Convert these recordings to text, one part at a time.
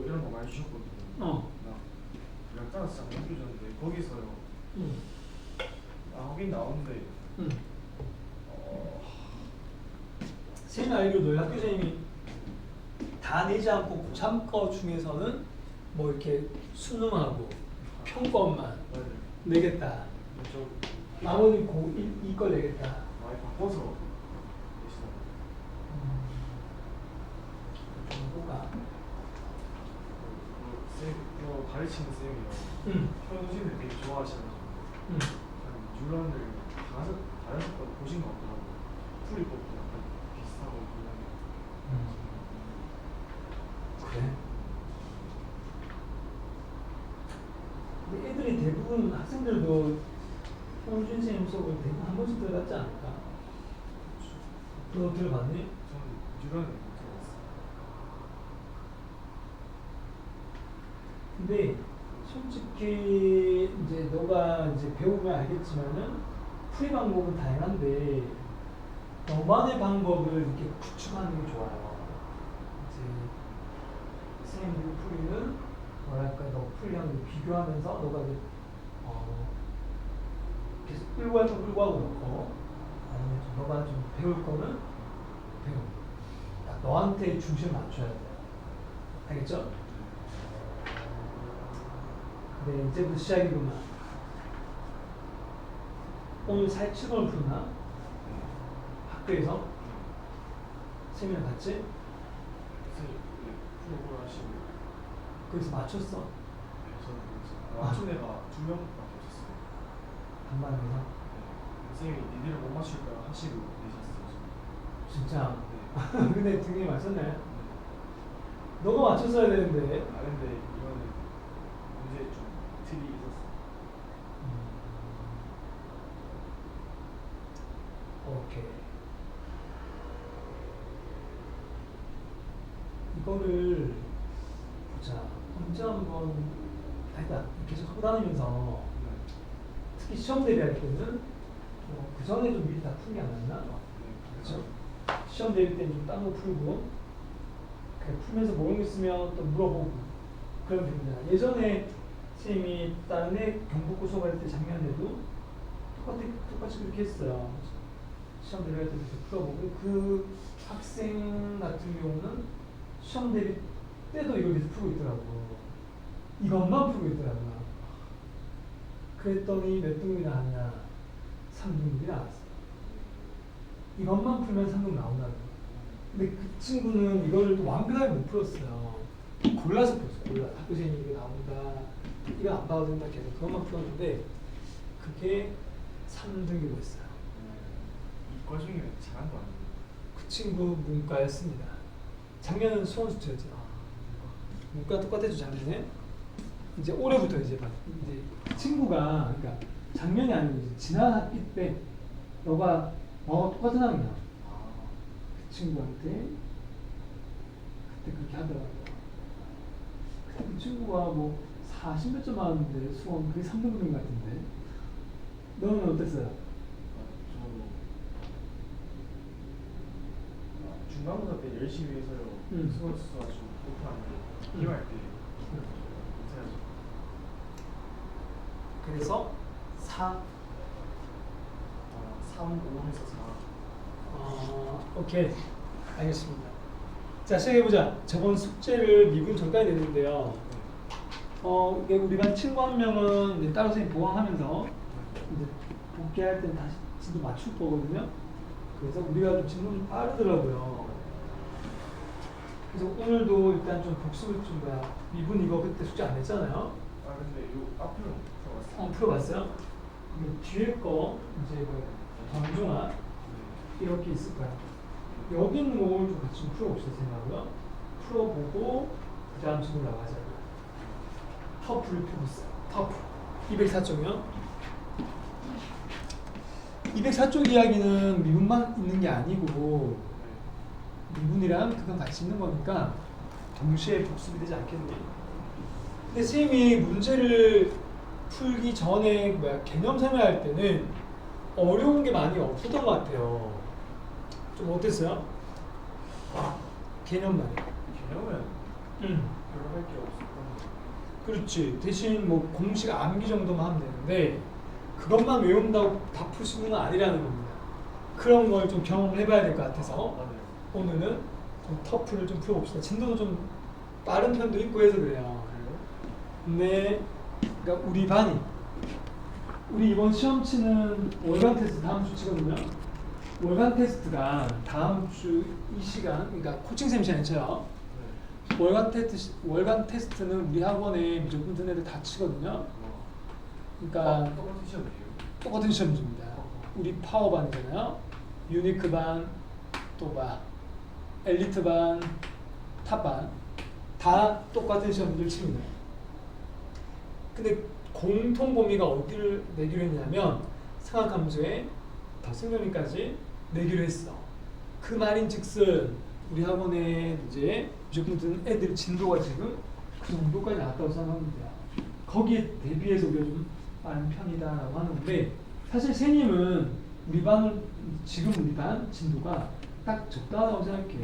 이런 거 많이 주셨거든요. 약간 싹 넘겨줬는데 거기서요. 하긴 나오는데 쌤이 알기로도 학교 선생님이 다 내지 않고 고3 거 중에서는 뭐 이렇게 수능하고 평가만 맞아요. 내겠다. 좀 나머지 이거 내겠다. 많이 바꿔서 계시더라고요. 정보가 그 가르치는 쌤이요. 표현우신을 되게 좋아하셔가지고 뉴런을 다섯 번 보신 것 같더라고요. 풀이법도 약간 비슷하고 그래? 근데 애들이 대부분 학생들도 현준 선생님 수업을 대부분 한 번씩 들어갔지 않을까? 너 들어봤니? 저는 뉴런을 못 들어봤어요. 근데 솔직히 이제 너가 이제 배우면 알겠지만은 풀이 방법은 다양한데 너만의 방법을 이렇게 구축하는 게 좋아요. 이제 선생님들 풀이는 뭐랄까 너 풀이랑 비교하면서 너가 이제 계속 끌고 가서 끌고 가고 놓고 아니면 좀 너가 좀 배울 거는 배우고 딱 너한테 중심을 맞춰야 돼. 알겠죠? 네, 이제부터 시작이구만. 오늘 47번을 푸나? 학교에서? 세미나 갔지? 프로그램 하시고 거기서 맞췄어? 네, 저는 그랬어요. 맞춘 애가 2명밖에 없었어요. 반반에서? 네. 선생님이 니들을 못 맞출 거야 하시고 계셨어요. 진짜? 네. 근데 등이 맞췄네. 네. 너가 맞췄어야 되는데. 근데 이거는 문제 좀 틀이 있었어요. 오케이. 이거를 보자. 언제 한번 일단 계속 하고 다니면서 특히 시험 대비할 때는 그 전에 좀 미리 다 푼 게 안 맞나? 그렇죠? 시험 대비 때는 좀 딴 거 풀고 그냥 풀면서 모르는 거 있으면 또 물어보고 그러면 됩니다. 예전에 선생님이 다른 애 경북고 수업할 때 작년에도 똑같이 그렇게 했어요. 시험 대비할 때 풀어보고 그 학생 같은 경우는 시험 대비 때도 이걸 계속 풀고 있더라고. 이것만 풀고 있더라고요. 그랬더니 몇 등급이 나왔냐? 3등급이 나왔어. 이것만 풀면 3등급 나온다는 거야. 근데 그 친구는 이걸 또 완벽하게 못 풀었어요. 골라서 풀었어요. 골라. 학교 선생님이 이거 나온다. 이거 안 봐도 된다. 계속 그것만 풀었는데 그게 3등급이었어요. 이과 중에 잘한 거 아니에요? 그 친구 문과였습니다. 작년은 수원수투였죠. 문과 똑같아도 작년에 이제 올해부터 이제 그 친구가 그러니까 작년이 아니고 이제 지난 학기 때 너가 똑같은 학년이야. 그 친구한테 그때 그렇게 하더라고요. 그때 그 친구가 뭐 40몇 점 맞았는데 수원 그게 3등급인 것 같은데 너는 어땠어요? 저도 중간고사 때 열심히 해서요. 수고수가 좀 못하는데 기말 때 못해야죠. 그래서 4? 3, 5에서 4. 오케이. 알겠습니다. 자, 시작해보자. 저번 숙제를 미분 전까지 냈는데요. 이게 우리가 친구 한 명은 이제 따로 선생님 보강하면서 이제 복귀할 때 다시 진도 맞출 거거든요. 그래서 우리가 좀 질문이 좀 빠르더라고요. 그래서 오늘도 일단 좀 복습을 좀 미분 이거 그때 숙제 안 했잖아요. 근데 요 앞으로 풀어봤어요. 풀어봤어요? 뒤에 거 이제 뭐 정중한 이렇게 있을 거야. 여기 있는 걸 좀 같이 풀어봅시다 생각하고요. 풀어보고 그 다음 질문 나가자고요. 터프를 펴보세요. 터프 204쪽이요. 204쪽 이야기는 미분만 있는 게 아니고 미분이랑 그건 같이 있는 거니까 동시에 복습이 되지 않겠네요. 근데 선생님이 문제를 풀기 전에 개념 설명할 때는 어려운 게 많이 없었던 것 같아요. 좀 어땠어요? 개념만. 개념은 별로 할 게 없었던. 그렇지. 대신 뭐 공식 암기 정도만 하면 되는데 그것만 외운다고 다 풀 수 있는 건 아니라는 겁니다. 그런 걸 좀 경험을 해봐야 될 것 같아서 맞아요. 오늘은 좀 터프를 좀 풀어봅시다. 진도도 좀 빠른 편도 있고 해서 그래요. 그래요? 근데 그러니까 우리 이번 시험 치는 월간 테스트 다음 주 치거든요. 월간 테스트가 다음 주 이 시간, 그러니까 코칭 시간에 쳐요. 네. 월간 테스트는 우리 학원에 무조건 듣는 애들 다 치거든요. 그러니까 똑같은 시험이에요? 똑같은 시험입니다. 우리 파워반이잖아요. 유니크반, 또반, 엘리트반, 탑반 다 똑같은 시험들 칩니다. 근데 공통 범위가 어디를 내기로 했냐면 상학함수에 덧생정리까지 내기로 했어. 그 말인즉슨 우리 학원에 이제 무조건 듣는 애들 진도가 지금 그 정도까지 나왔다고 생각하면 돼요. 거기에 대비해서 우리가 좀 빠른 편이다라고 하는데 사실 세님은 우리 반은 지금 우리 반 진도가 딱 적당하다고 생각해.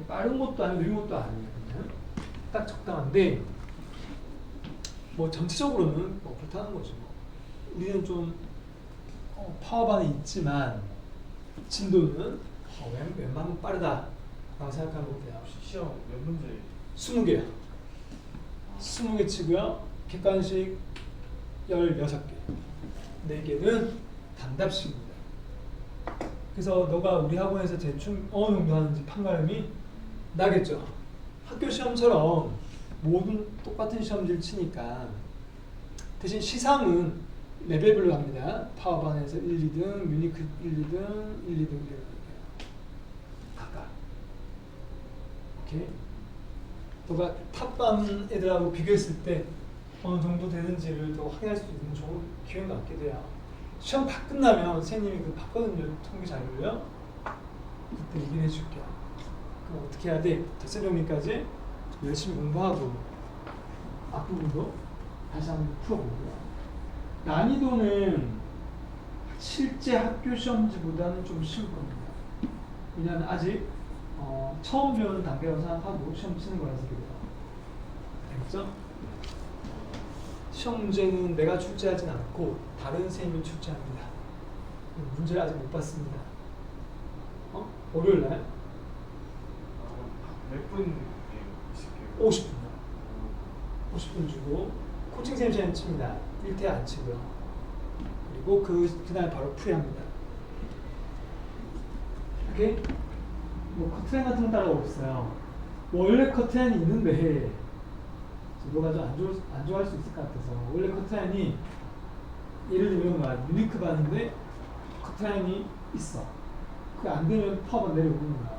빠른 것도 아니고 느린 것도 아니에요. 그냥 딱 적당한데 뭐 전체적으로는 뭐 그렇다는 거죠. 우리는 좀 파워반이 있지만 진도는 웬만하면 빠르다라고 생각하면 돼요. 혹시 시험 몇 문제? 20개요. 20개 치고요. 객관식 16개. 4개는 단답식입니다. 그래서 너가 우리 학원에서 대충 어느 정도 하는지 판가름이 나겠죠. 학교 시험처럼 모든 똑같은 시험지를 치니까 대신 시상은 레벨별로 합니다. 파워반에서 1, 2등, 유니크 1, 2등, 1, 2등 이렇게 각각. 오케이. 너가 탑반 애들하고 비교했을 때 어느 정도 되는지를 또 확인할 수 있는 좋은 기회가 갖게 돼요. 시험 다 끝나면 선생님이 그 봤거든요. 통계 자료를요. 그때 얘기를 해줄게요. 그럼 어떻게 해야 돼? 덧셈정리까지 열심히 공부하고 앞부분도 다시 한번 풀어보고요. 난이도는 실제 학교 시험지보다는 좀 쉬울 겁니다. 왜냐하면 아직 처음 배우는 단계라고 생각하고 시험 치는 거라서 그래요. 알겠죠? 시험 문제는 내가 출제하진 않고 다른 선생님이 출제합니다. 문제를 아직 못 봤습니다. 월요일 날 몇 분이에요? 50분이요. 50분 주고 코칭 선생님 칩니다. 1대 안 치고요. 그리고 그날 바로 풀이합니다. 오케이? 뭐 커트라인 같은 건 따로 없어요. 원래 커트라인이 있는데 너가 좀 안 좋아할 수 있을 것 같아서 원래 커트라인이 예를 들면 막 유니크 반인데 커트라인이 있어. 그게 안 되면 파워반 내려오는 거야.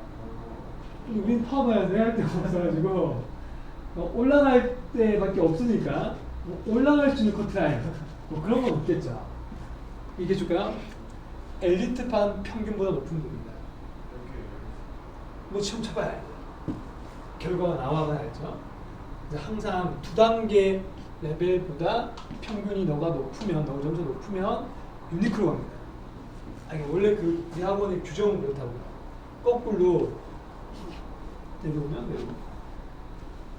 근데 우린 파워반을 내려갈 데가 없어가지고 올라갈 때밖에 없으니까 올라갈 수 있는 커트라인 뭐 그런 건 없겠죠. 얘기해 줄까요? 엘리트반 평균보다 높은 겁니다. 뭐 시험 쳐봐야 알죠. 결과가 나와야 알죠. 항상 2단계 레벨보다 평균이 너가 높으면 너 점수 높으면 유니크로 갑니다. 아니 원래 우리 학원의 규정은 그렇다고요. 거꾸로 내려오면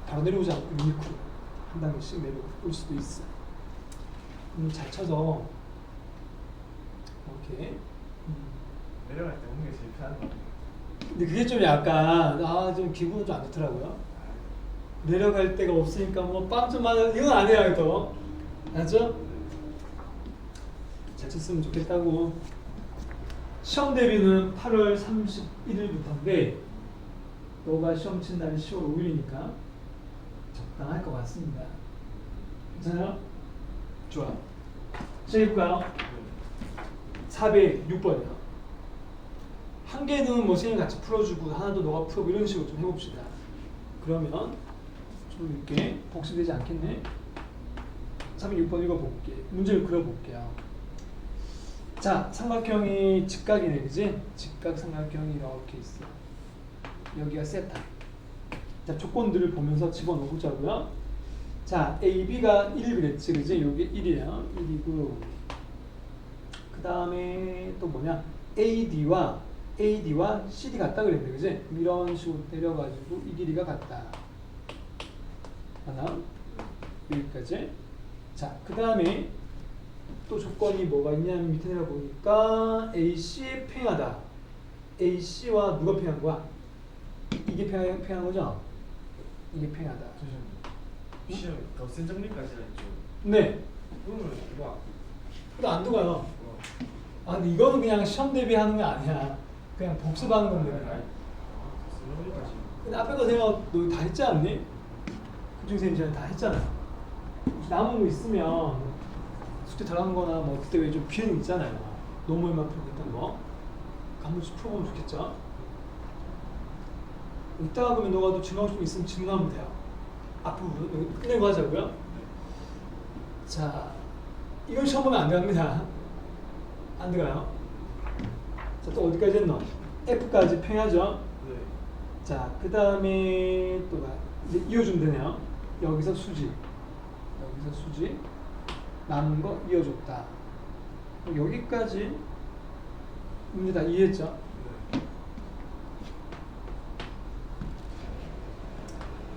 바로 내려오지 않고 유니크로 한 단계씩 내려올 수도 있어. 잘 쳐서 이렇게 내려갈 때 오는 게 제일 편한 것 같아요. 근데 그게 좀 약간 좀 기분은 좀 안 좋더라고요. 내려갈 데가 없으니까 뭐 빵 좀 맞아 이건 아니야 또 알죠? 잘 쳤으면 좋겠다고. 시험 대비는 8월 31일부터인데 너가 시험 친 날이 10월 5일이니까 적당할 것 같습니다. 괜찮아요? 좋아. 시작해볼까요? 406번이요. 한 개는 뭐 선생님 같이 풀어주고 하나도 너가 풀어보고 이런 식으로 좀 해봅시다. 그러면 좀 이렇게 복습되지 않겠네. 306번 읽어볼게. 문제를 그려볼게요. 자, 삼각형이 직각이네, 그지? 직각 삼각형이 이렇게 있어. 여기가 세타. 자, 조건들을 보면서 집어넣어보자고요. 자, A, B가 1 그랬지, 그지? 여기 1이에요. 1이고. 그 다음에 또 뭐냐? AD와 CD 같다 그랬는데, 그지? 이런 식으로 때려가지고 이 길이가 같다. 하나 여기까지. 자, 그 다음에 또 조건이 뭐가 있냐면 밑에 내가 보니까 AC에 평행하다. AC와 누가 평행한 거야? 이게 평행한 거죠? 이게 평행하다. 시험 덧센 정리까지 했죠. 네. 그러면 와. 그거 안 들어가요. 아, 근데 이거는 그냥 시험 대비하는 게 아니야. 그냥 복습하는 건데. 그냥. 정리까지. 근데 앞에 거 생각 너 다 했지 않니? 국중생님 전에 다 했잖아. 남은 거 있으면 숙제 잘하는 거나 뭐 그때 왜 좀 비행 있잖아요. 논문만 풀고 했던 거. 한 번씩 풀어보면 좋겠죠? 이따가 그러면 너가 또 질문하고 싶은 거 있으면 질문하면 돼요. 앞부분 끝내고 하자고요. 자, 이건 시험 보면 안 들어갑니다. 안 들어가요. 자, 또 어디까지 했노? F까지 평하죠? 네. 자, 그 다음에 또 봐. 이제 이어주면 되네요. 여기서 수지. 여기서 수지. 남은 거 이어줬다. 여기까지 문제 다 이해했죠? 네.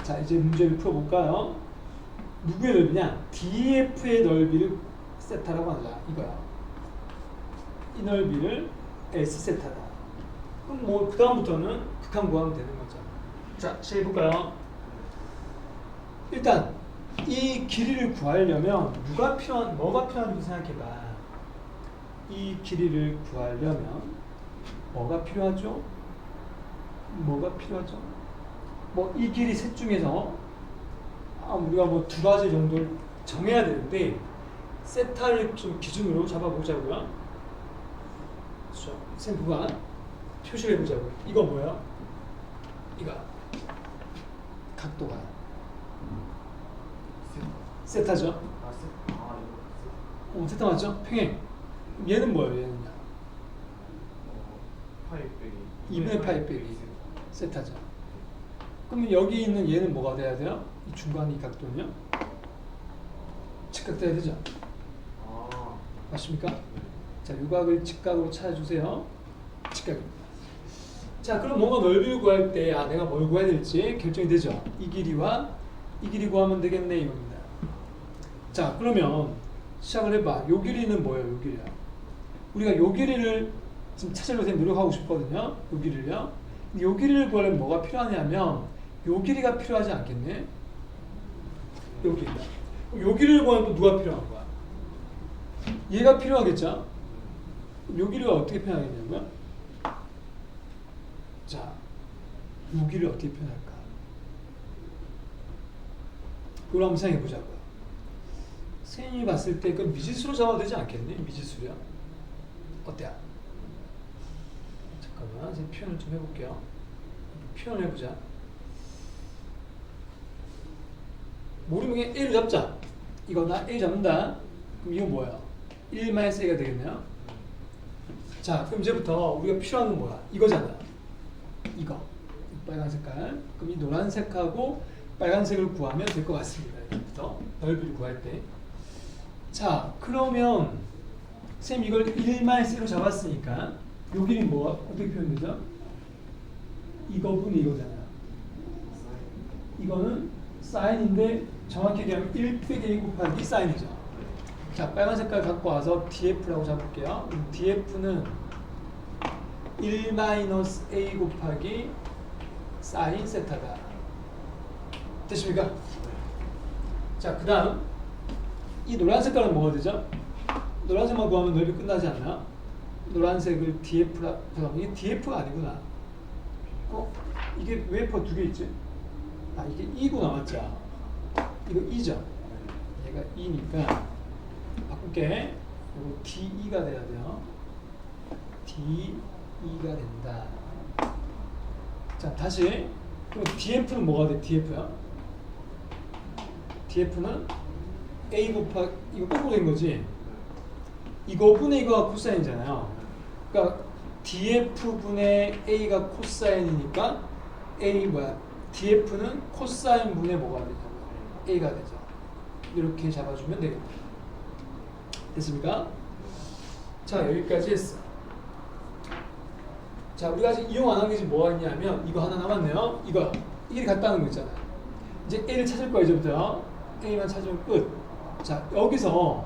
자, 이제 문제를 풀어볼까요? 누구의 넓이냐? DF의 넓이를 세타라고 하자. 이거야. 이 넓이를 S 세타다. 그럼 뭐 그 다음부터는 극한 구하면 되는 거죠. 자, 시작해볼까요? 일단 이 길이를 구하려면 뭐가 필요한지 생각해봐. 이 길이를 구하려면 뭐가 필요하죠? 뭐가 필요하죠? 뭐 이 길이 셋 중에서 우리가 뭐 두 가지 정도를 정해야 되는데 세타를 좀 기준으로 잡아보자고요. 그렇죠? 선생님 그거 표시를 해보자고요. 이거 뭐야? 이거 각도가 세타죠? 아, 이거 세타 맞죠? 평행. 얘는 뭐예요? 얘는요? 파이 빼기 2분의 파이 빼기 세타죠. 그러면 여기 있는 얘는 뭐가 돼야 돼요? 이 중간 이 각도는요? 직각돼야 되죠? 아, 맞습니까? 자, 유각을 직각으로 찾아주세요. 직각입니다. 자, 그럼 뭔가 넓이를 구할 때 내가 뭘 구해야 될지 결정이 되죠. 이 길이와 이 길이 구하면 되겠네 이겁니다. 자, 그러면 시작을 해봐. 요 길이는 뭐예요? 요 길이야. 우리가 요 길이를 지금 찾으려고 노력하고 싶거든요. 요 길이를요. 요 길이를 구하려면 뭐가 필요하냐면 요 길이가 필요하지 않겠네? 요 길이. 요 길이를 구하면 또 누가 필요한 거야? 얘가 필요하겠죠? 요 길이가 어떻게 표현하겠냐면 자, 요 길이를 어떻게 표현할까? 그걸 한번 생각해 보자고요. 선생님이 봤을 때 그 미지수로 잡아도 되지 않겠니? 미지수요? 어때요? 잠깐만, 제가 표현을 좀 해볼게요. 표현을 해보자. 모르면 그냥 A를 잡자. 이거 나 A 잡는다. 그럼 이거 뭐야? 1-A가 되겠네요. 자, 그럼 이제부터 우리가 필요한 건 뭐야? 이거잖아. 이거. 빨간 색깔. 그럼 이 노란색하고 빨간색을 구하면 될 것 같습니다. 이제부터 넓이를 구할 때. 자, 그러면 쌤 이걸 1-C로 잡았으니까 요 길이 뭐가 어떻게 표현되죠? 이거분이 이거잖아요. 이거는 사인인데 정확히 얘기하면 1-A 곱하기 사인이죠. 자, 빨간 색깔 갖고 와서 DF라고 잡을게요. DF는 1-A 곱하기 사인 세타다. 됐습니까? 자, 그 다음 이 노란 색깔은 뭐가 되죠? 노란색만 구하면 넓이 끝나지 않나? 노란색을 DF라, 잠깐만, 이게 DF가 아니구나. 이게 웨이퍼 두 개 있지? 이게 E구나, 맞죠? 이거 E죠? 얘가 E니까 바꿀게. 이거 DE가 돼야 돼요. DE가 된다. 자, 다시. 그럼 DF는 뭐가 돼? DF야? DF는 A 곱하기, 이거 거꾸로 된 거지? 이거분의 이거가 코사인이잖아요. 그러니까 DF분의 A가 코사인이니까 DF는 코사인 분의 뭐가 되냐고요? A가 되죠. 이렇게 잡아주면 되겠다. 됐습니까? 자, 여기까지 했어. 자, 우리가 아직 이용 안 한 게 지금 뭐가 있냐면 이거 하나 남았네요. 이거 이 길이 같다는 거 있잖아요. 이제 A를 찾을 거야 이제부터. A만 찾으면 끝. 자 여기서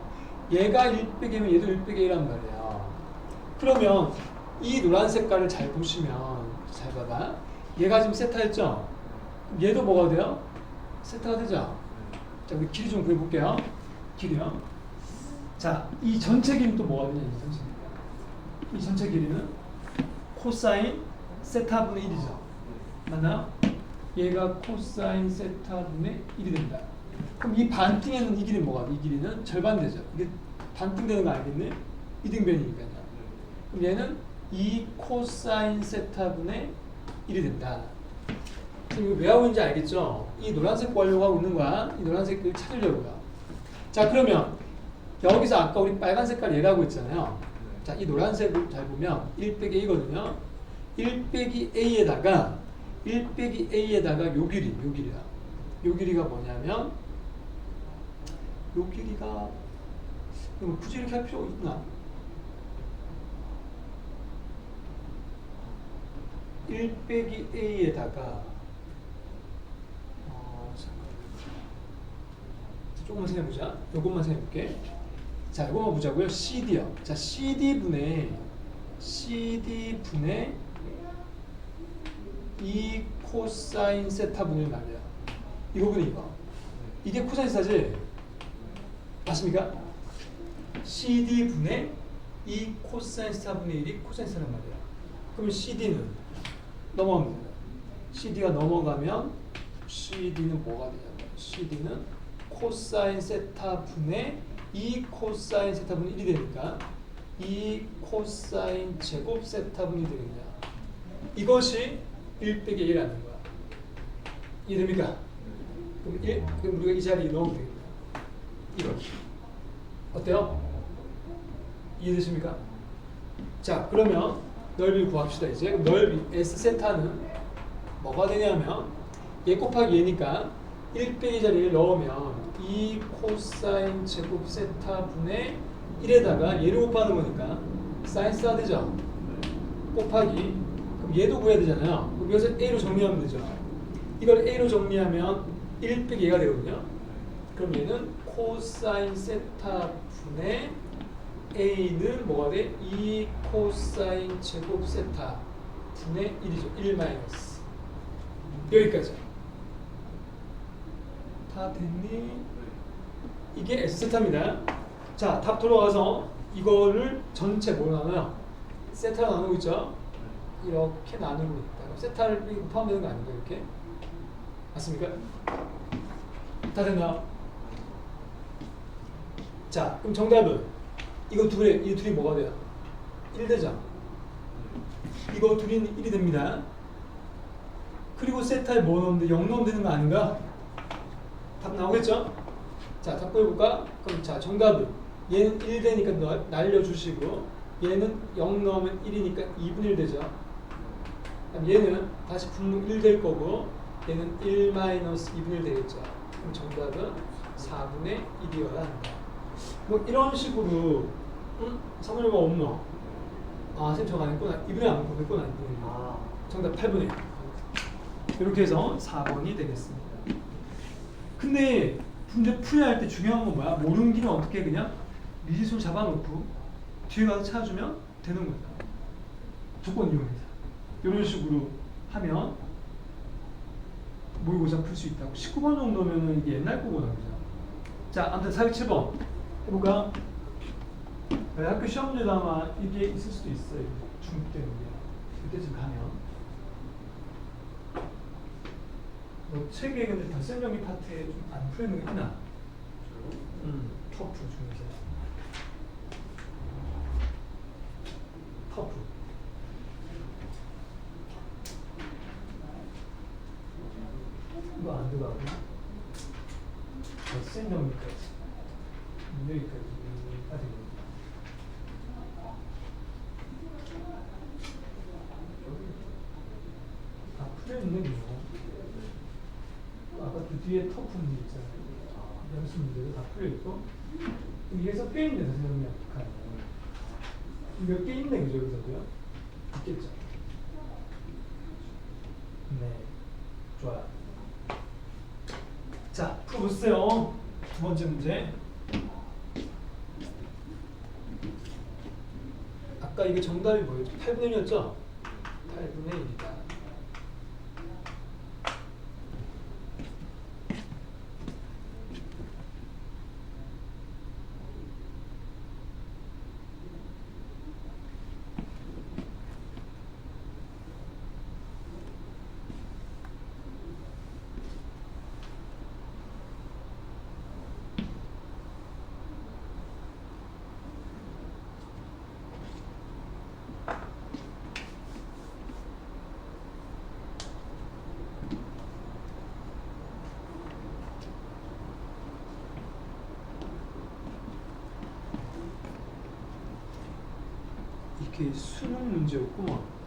얘가 1 빼기 A면 얘도 1 빼기 A란 말이야. 그러면 이 노란 색깔을 잘 보시면 잘 봐봐. 얘가 지금 세타였죠? 얘도 뭐가 돼요? 세타가 되죠? 자 우리 길이 좀 구해볼게요. 길이요. 자 이 전체 길이는 또 뭐가 되냐 이 전체 길이는 코사인 세타분의 1이죠. 맞나요? 얘가 코사인 세타분의 1이 된다. 그럼 이 반띵에는 이 길이 뭐가 돼? 이 길이는 절반 되죠. 이게 반띵 되는 거 알겠네? 이등변이니까요. 그럼 얘는 2 코사인 세타분의 1이 된다. 지금 이거 왜 하고 있는지 알겠죠? 이 노란색 구하려고 하고 있는 거야. 이 노란색을 찾으려고요. 자 그러면 여기서 아까 우리 빨간 색깔 얘라고 했잖아요. 자 이 노란색을 잘 보면 1 빼기 A거든요. 1 빼기 A에다가 요 길이야. 요 길이가 뭐냐면 요 길이가 굳이 이렇게 할 필요가 있나? 1 빼기 A에다가 조금만 생각해보자. 요것만 생각해볼게. 자, 요것만 보자고요. CD요. 자, CD분의 2 코사인 세타분의 말이야. 이거분이 이거. 이게 코사인 세타지? 맞습니까? CD분의 2 코사인 세타분의 1이 코사인 세타란 말이야. 그러면 CD는 넘어가면 됩니다. CD가 넘어가면 CD는 뭐가 되냐면 CD는 코사인 세타분의 2 코사인 세타분의 1이 되니까 2 코사인 제곱 세타분이 되겠냐. 이것이 1 빼기 1이라는 거야. 이해됩니까? 그럼 우리가 이 자리에 넣으면 되겠다. 이렇게. 어때요? 이해되십니까? 자, 그러면 넓이를 구합시다. 이제 넓이 S 세타는 뭐가 되냐면 얘 곱하기 얘니까 1 빼기 자리에 넣으면 2 코사인 제곱 세타분의 1에다가 얘를 곱하는 거니까 사인 세타 되죠? 곱하기 그럼 얘도 구해야 되잖아요. 그럼 여기서 A로 정리하면 되죠. 이걸 A로 정리하면 1 빼기 얘가 되거든요. 그럼 얘는 코사인 세타분의 A는 뭐가 돼? 2 코사인 제곱 세타분의 1이죠. 1 마이너스 여기까지. 다 됐니? 이게 S세타입니다. 자, 답 돌아가서 이거를 전체 뭐로 나눠요? 세타로 나누고 있죠? 이렇게 나누고 있다. 세타를 포함되는 거 아닌가 이렇게? 맞습니까? 다 됐나요? 자, 그럼 정답은 이거 이 둘이 뭐가 돼요? 1 되죠? 이거 둘이 1이 됩니다. 그리고 세타에 뭐 넣으면 돼? 0 넣으면 되는 거 아닌가? 답 나오겠죠? 자, 답 보여볼까? 그럼 자, 정답은 얘는 1 되니까 날려주시고 얘는 0 넣으면 1이니까 2분의 1 되죠? 그럼 얘는 다시 분모 1 될 거고 얘는 1 마이너스 2분의 1 되겠죠? 그럼 정답은 4분의 1이어야 한다. 뭐 이런 식으로 사분의가 없노? 아, 쌤 저거 안 했구나. 2분의 안 했구나. 정답 8분의 1. 이렇게 해서 4번이 되겠습니다. 근데 문제 풀이할 때 중요한 건 뭐야? 모르는 길은 어떻게 그냥 미지수를 잡아놓고 뒤에 가서 찾아주면 되는 거야. 조건 이용해서. 이런 식으로 하면 모의고사 풀 수 있다고. 19번 정도면은 이게 옛날 거거든요. 자, 아무튼 407번 해볼까? 학교 시험지도 아마 이게 있을 수도 있어요. 중국 때문에. 그때쯤 가면. 책에 근데 덧셈 정리 파트에 좀 안 풀리는 거 있나? 터프 중에서. 터프. 이거 안 들어가고. 덧셈 정리까지. 여기까지. 다 풀려있는 거죠. 아까 그 뒤에 터프 문제 있잖아요. 연습 문제도 다 풀려있고. 여기서 꽤 있네, 선생님이 약간. 몇 개 있네, 그죠? 여기서도요? 있겠죠? 네. 좋아요. 풀어보세요. 두 번째 문제. 아까 이게 정답이 뭐였죠? 8분의 1이었죠? 8분의 1이다. 이게 수능 문제였구만.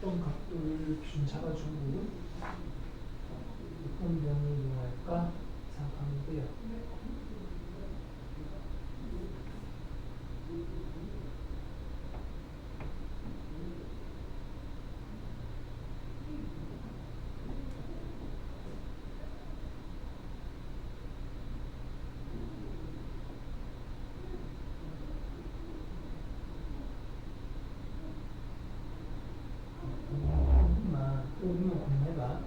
어떤 각도를 기준 잡아주고 어떤 면을 이용할까 생각하는데요. 오면 고민해봐.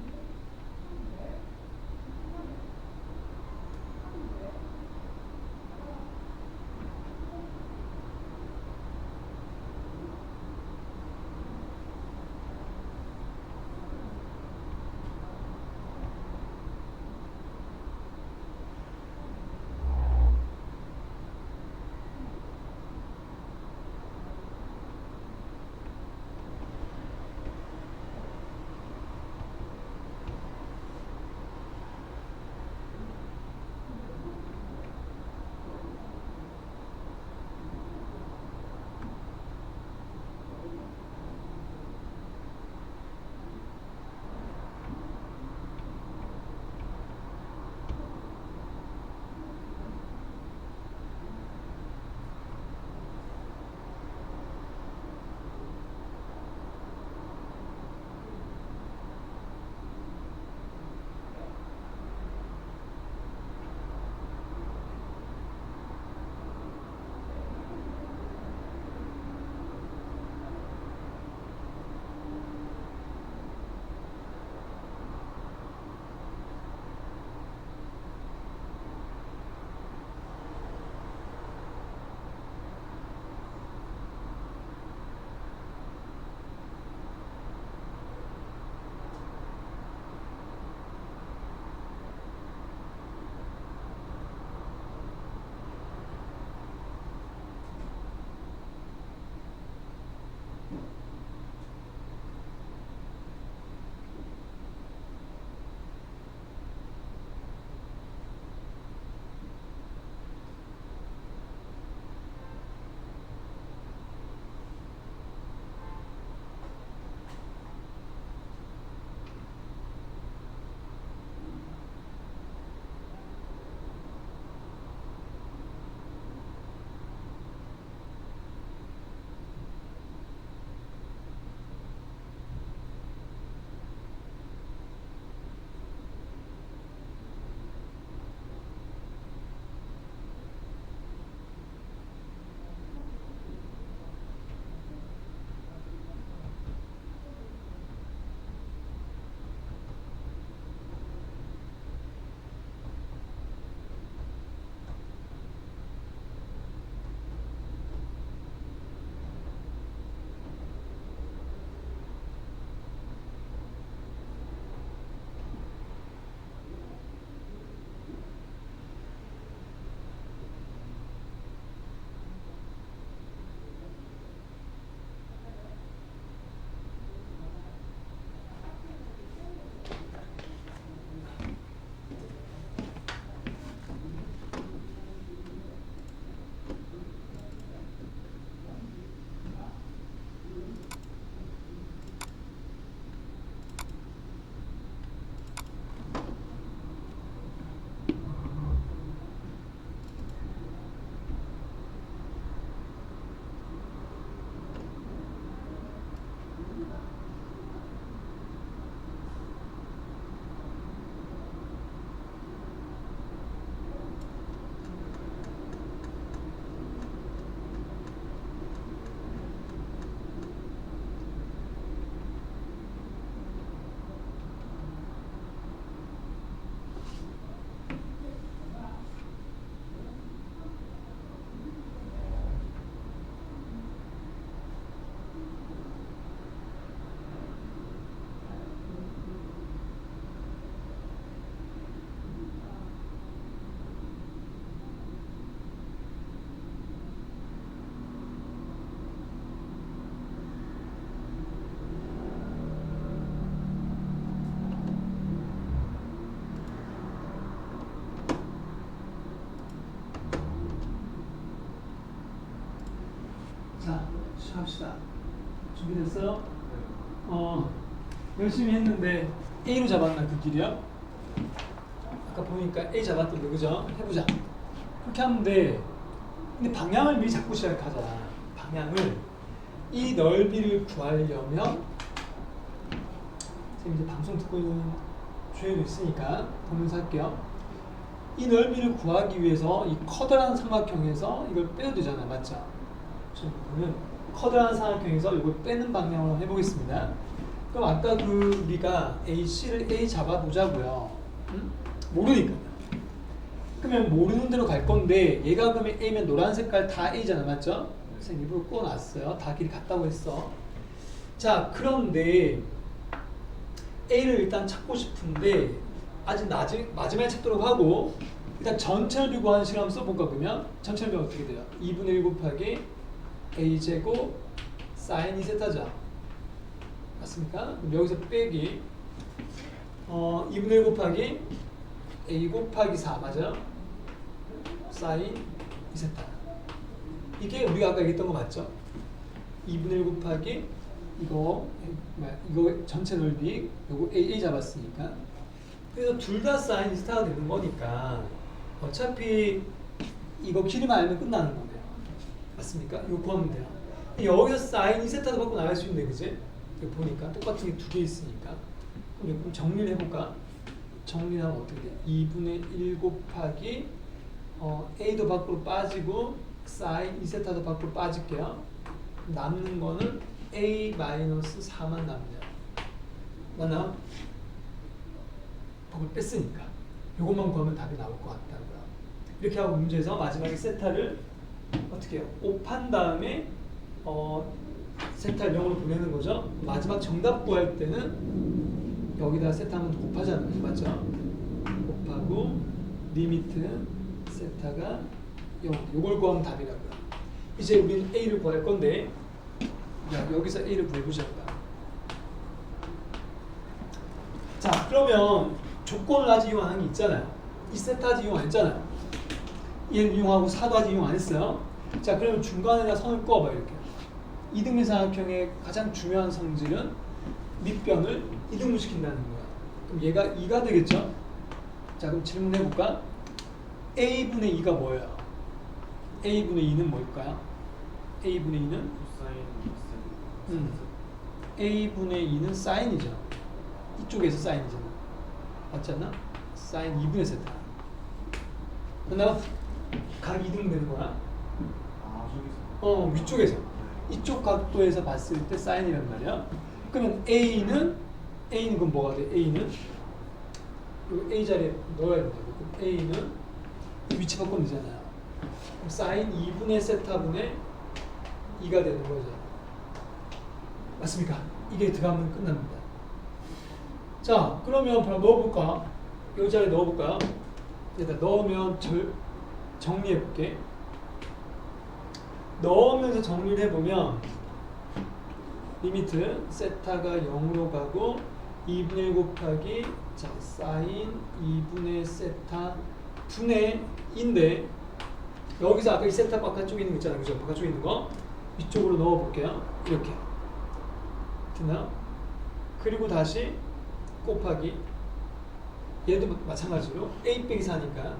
봅시다. 준비됐어요? 열심히 했는데 A로 잡았나 그 길이요? 아까 보니까 A 잡았던데 그죠? 해보자. 그렇게 하면 돼. 근데 방향을 미리 잡고 시작하자. 방향을 이 넓이를 구하려면 지금 이제 방송 듣고 있는 주에도 있으니까 보면서 할게요. 이 넓이를 구하기 위해서 이 커다란 삼각형에서 이걸 빼야 되잖아요. 맞죠? 지금 보면 커다란 삼각형에서 이걸 빼는 방향으로 해보겠습니다. 그럼 아까 그 우리가 AC를 A 잡아보자고요. 응? 모르니까. 그러면 모르는 대로 갈 건데 얘가 그러면 A면 노란 색깔 다 A잖아. 맞죠? 선생님 일부러 꺼놨어요. 다 길이 같다고 했어. 자, 그런데 A를 일단 찾고 싶은데 아직 마지막에 찾도록 하고 일단 전체 넓이 구하는 식을 한번 써볼까 그러면 전체 넓이가 어떻게 돼요? 2분의 1 곱하기 A제곱 사인 2세타죠. 맞습니까? 그럼 여기서 빼기 2분의 1 곱하기 A 곱하기 4 맞아요? 사인 2세타. 이게 우리가 아까 얘기했던 거 맞죠? 2분의 1 곱하기 이거 전체 넓이 요거 A 잡았으니까 그래서 둘 다 사인 2세타가 되는 거니까 어차피 이거 길이만 알면 끝나는 거네요. 맞습니까? 이거 구하면 돼요. 여기서 사인 2세타도 받고 나갈 수 있는데 그지? 보니까 똑같은 게 두 개 있으니까 그럼 정리를 해볼까? 정리하면 어떻게 돼? 2분의 1 곱하기 A도 밖으로 빠지고 사인 2세타도 밖으로 빠질게요. 남는 거는 A-4만 남네요. 맞나? 밖을 뺐으니까 이것만 구하면 답이 나올 것 같다고요. 이렇게 하고 문제에서 마지막에 세타를 어떻게 해요? 곱한 다음에 세타를 0으로 보내는 거죠. 마지막 정답 구할 때는 여기다 세타하면 곱하잖아요. 맞죠? 곱하고 리미트 세타가 0. 이걸 구하면 답이라고요. 이제 우리는 A를 구할 건데 여기서 A를 구해보자고요. 자, 그러면 조건을 아직 이용 안 한 게 있잖아요. 이 세타 아직 이용 안 했잖아요. 얘를 이용하고 4도 아직 이용 안 했어요. 자, 그러면 중간에다 선을 그어봐요. 이렇게. 이등변 삼각형의 가장 중요한 성질은 밑변을 이등분시킨다는 거야. 그럼 얘가 2가 되겠죠? 자, 그럼 질문해볼까? A분의 2가 뭐예요? A분의 2는 뭘까요? A분의 2는? A분의 2는 사인이죠. 이쪽에서 사인이잖아. 맞지 않나? 사인 2분의 세타. 그러나 각 2등 되는 거야. 위쪽에서. 이쪽 각도에서 봤을 때 사인이란 말이야. 그러면 A는 그럼 뭐가 돼? A는 이 A 자리에 넣어야 된다고. 그럼 A는 위치 바꾸면 되잖아요. 그럼 사인 2분의 세타분의 2가 되는 거죠. 맞습니까? 이게 들어가면 끝납니다. 자, 그러면 바로 넣어볼까? 이 자리에 넣어볼까요? 일단 넣으면 정리해볼게. 넣으면서 정리를 해보면 리미트 세타가 0으로 가고 2분의 1 곱하기 자 사인 2분의 세타 분의 2인데 여기서 아까 이 세타 바깥쪽에 있는 거 있잖아요. 그죠? 바깥쪽에 있는 거 이쪽으로 넣어볼게요. 이렇게 됐나요? 그리고 다시 곱하기 얘도 마찬가지로 A 빼기 4니까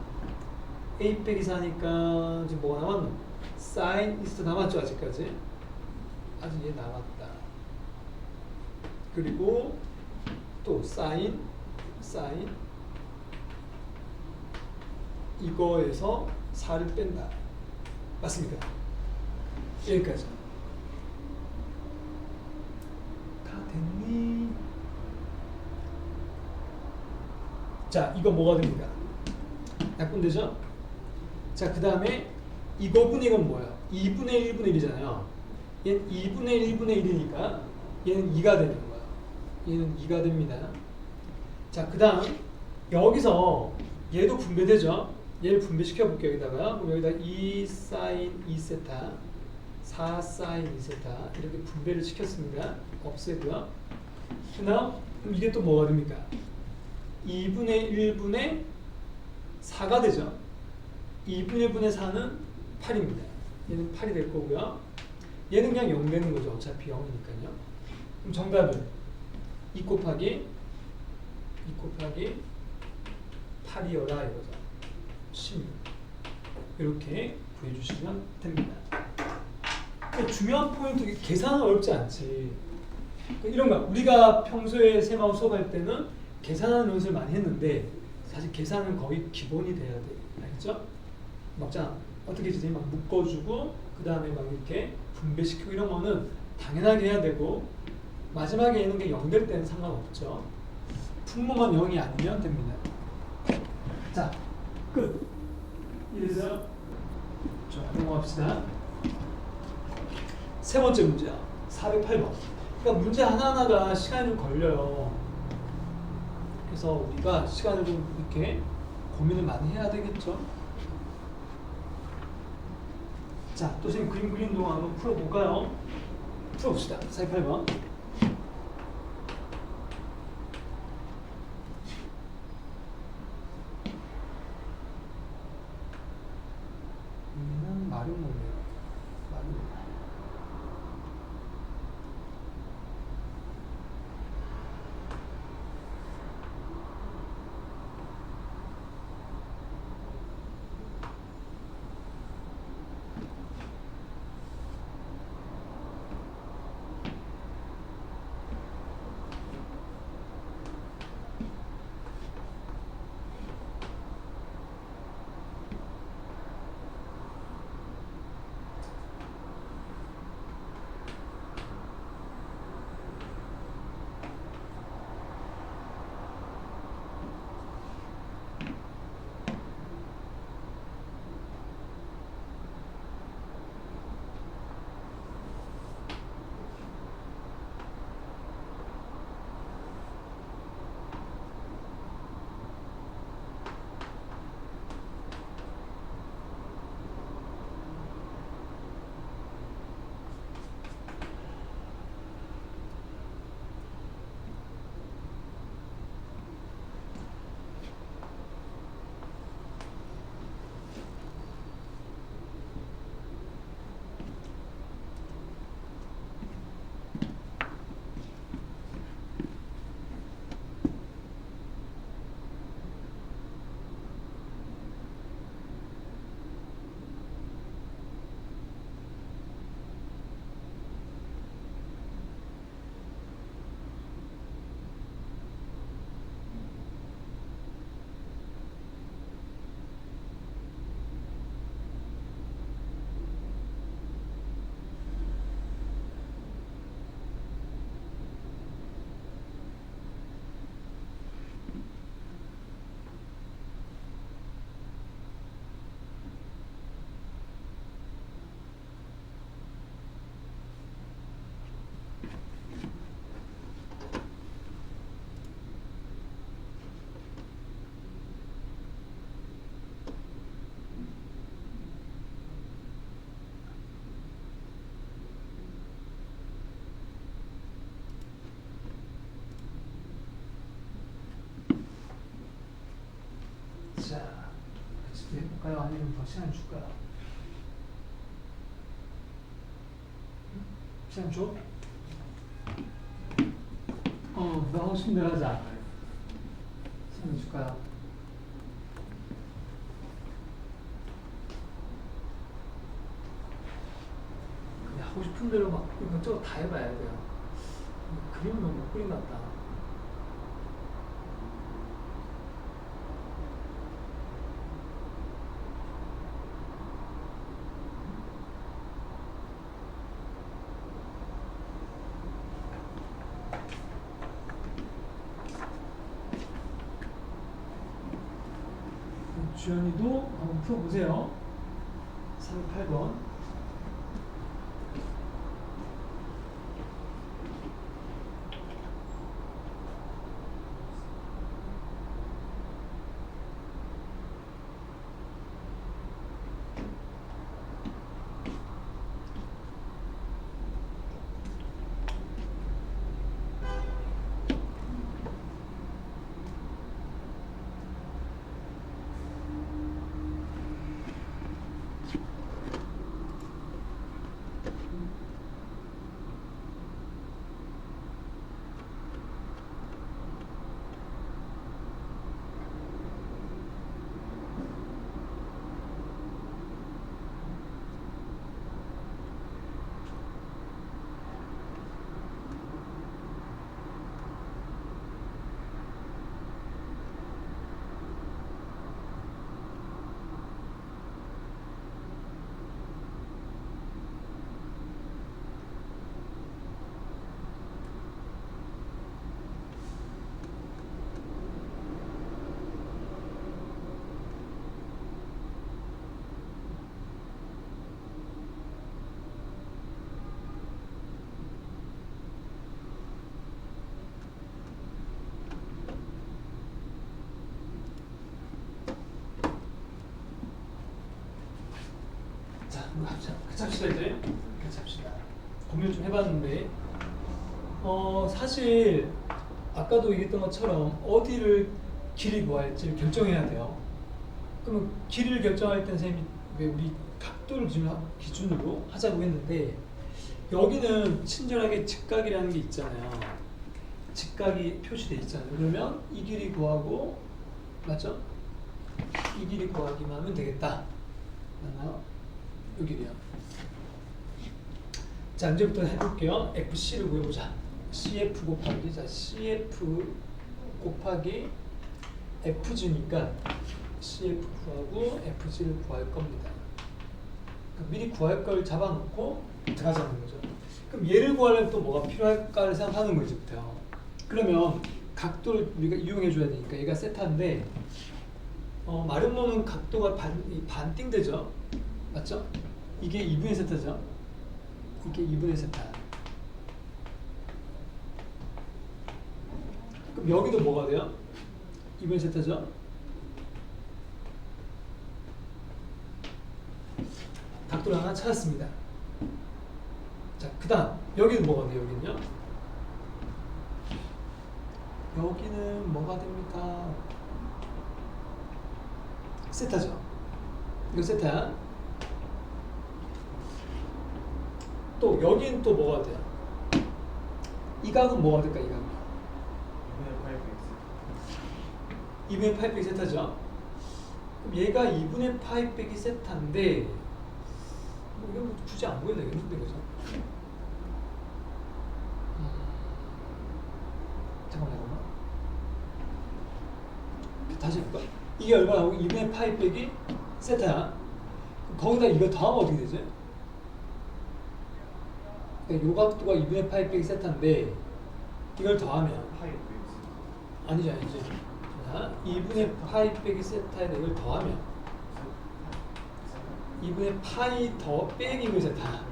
A 빼기 4니까 지금 뭐가 남았노? 사인 이스트 남았죠 아직까지? 아직 얘 남았다. 그리고 또 사인 이거에서 4를 뺀다. 맞습니까? 여기까지. 다 됐니? 자, 이거 뭐가 됩니까? 약분되죠? 자, 그 다음에 이거분의 이건 뭐야? 2분의 1분의 1이잖아요. 얘는 2분의 1분의 1이니까 얘는 2가 되는 거야. 얘는 2가 됩니다. 자, 그 다음 여기서 얘도 분배되죠? 얘를 분배시켜 볼게요. 여기다가 그럼 여기다 2 사인 2세타 4 사인 2세타 이렇게 분배를 시켰습니다. 없애고요. 그 다음 그럼 이게 또 뭐가 됩니까? 2분의 1분의 4가 되죠. 2분의 1분의 4는 8입니다. 얘는 8이 될 거고요. 얘는 그냥 0 되는 거죠. 어차피 0이니까요. 그럼 정답은 2 곱하기 8이어라 이거죠. 16. 이렇게 구해주시면 됩니다. 중요한 포인트, 계산은 어렵지 않지. 이런 거 우리가 평소에 세마우 수업할 때는 계산하는 연습을 많이 했는데 사실 계산은 거의 기본이 돼야 돼. 알겠죠? 자, 어떻게 지지? 막 묶어주고 그 다음에 막 이렇게 분배시키고 이런 거는 당연하게 해야 되고 마지막에 있는 게 0 될 때는 상관없죠. 분모만 0이 아니면 됩니다. 자, 끝. 이래서 자, 넘어갑시다. 세 번째 문제야. 408번. 그러니까 문제 하나하나가 시간이 좀 걸려요. 그래서 우리가 시간을 좀 이렇게 고민을 많이 해야 되겠죠. 자, 또 선생님 그림 그리는 동안 한번 풀어볼까요? 풀어봅시다. 408번. 여기는 마름모네요. 마름모. 자, 같이 또 해볼까요? 아니면 더 시간 줄까요? 시간 줘? 너 하고 싶은 대로 하자. 시간 줄까요? 그냥 하고 싶은 대로 막 이것저것 다 해봐야 돼요. 그림은 너무 못 그린 것 같다. 주연이도 한번 풀어보세요. 308번. 합시다 이제. 같이 합시다. 고민을 좀 해봤는데 사실 아까도 얘기했던 것처럼 어디를 길이 구할지를 결정해야 돼요. 그러면 길이를 결정할 때는 선생님이 왜 우리 각도를 기준으로 하자고 했는데 여기는 친절하게 직각이라는 게 있잖아요. 직각이 표시되어 있잖아요. 그러면 이 길이 구하고 맞죠? 이 길이 구하기만 하면 되겠다. 맞나요? 이 길이요. 자, 이제부터 해볼게요. FC를 구해보자. CF 곱하기 자 CF 곱하기 FG니까 CF 구하고 FG를 구할 겁니다. 그러니까 미리 구할 걸 잡아놓고 들어가자는 거죠. 그럼 얘를 구하려면 또 뭐가 필요할까를 생각하는 거죠. 그러면 각도를 우리가 이용해 줘야 되니까 얘가 세타인데 마름모는 각도가 반띵 되죠. 맞죠? 이게 2분의 세타죠. 이게 2분의 세타. 그럼 여기도 뭐가 돼요? 2분의 세타죠. 각도를 하나 찾았습니다. 자, 그 다음 여기는 뭐가 돼요? 여기는요? 여기는 뭐가 됩니까? 세타죠. 이거 세타야. 또 여기는 또 뭐가 돼요? 이 각은 뭐가 될까? 이 각은 2분의 파이 빼기 세타죠. 그럼 얘가 2분의 파이 빼기 세타인데 이거 뭐 굳이 안 보여도 되겠는데 그죠? 잠깐만. 다시 해볼까? 이게 얼마나? 2분의 파이 빼기 세타야. 거기다 이거 더하면 어떻게 되지? 그러니까 요 각도가 2분의 파이 빼기 세타인데 이걸 더하면 아니죠. 자, 2분의 파이 빼기 세타에다 이걸 더하면 2분의 파이 더 빼기 2분의 세타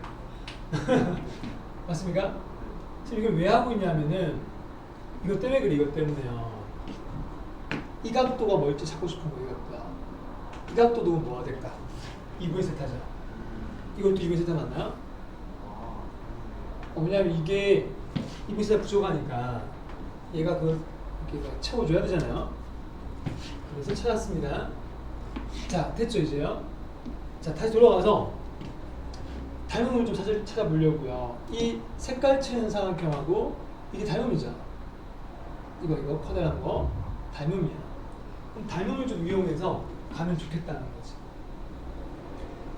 맞습니까? 지금 이걸 왜 하고 있냐면은 이것 때문에 그래. 이것 때문에요. 이 각도가 뭘지 찾고 싶은 거예요. 이 각도도 뭐가 될까? 2분의 세타죠. 이것도 2분의 세타 맞나요? 왜냐면 이게 2분의 세타 부족하니까 얘가 그걸 이렇게 채워줘야 되잖아요. 그래서 찾았습니다. 자, 됐죠 이제요? 자, 다시 돌아가서 닮음을 좀 찾아보려고요. 이 색깔 칠하는 삼각형하고 이게 닮음이죠. 이거 커다란 거 닮음이야. 그럼 닮음을 좀 이용해서 가면 좋겠다는 거지.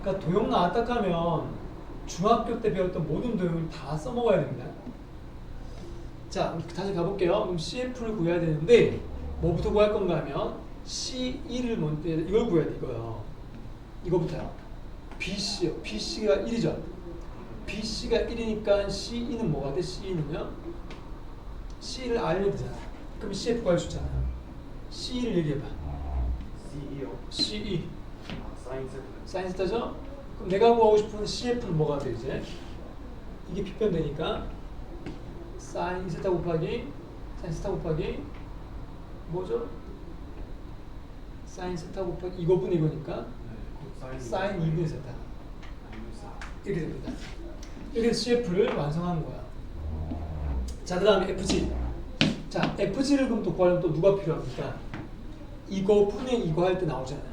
그러니까 도형 나왔다 하면 중학교 때 배웠던 모든 도형을 다 써먹어야 됩니다. 자, 다시 가볼게요. 그럼 CF를 구해야 되는데 뭐부터 구할 건가 하면 C1을 먼저 이걸 구해야 돼. 이거요. 이거부터요. BC요. BC가 1이죠. BC가 1이니까 C2는 뭐가 돼? C2는요. C를 알면 되잖아. 그럼 CF 구할 수 있잖아. C2를 얘기해봐. C2. 사인 세타죠? 그럼 내가 구하고 싶은 CF는 뭐가 돼 이제? 이게 P편 되니까 사인 세타 곱하기 사인 세타 곱하기 뭐죠? 사인 세타 곱하기 이거분의 이거니까 사인 2분의 세타 이렇게 됩니다. 이렇게 해서 CF를 완성하는 거야. 자, 그 다음에 FG. 자, FG를 그럼 또 구하려면 또 누가 필요합니까? 이거 분의 이거 할 때 나오잖아요.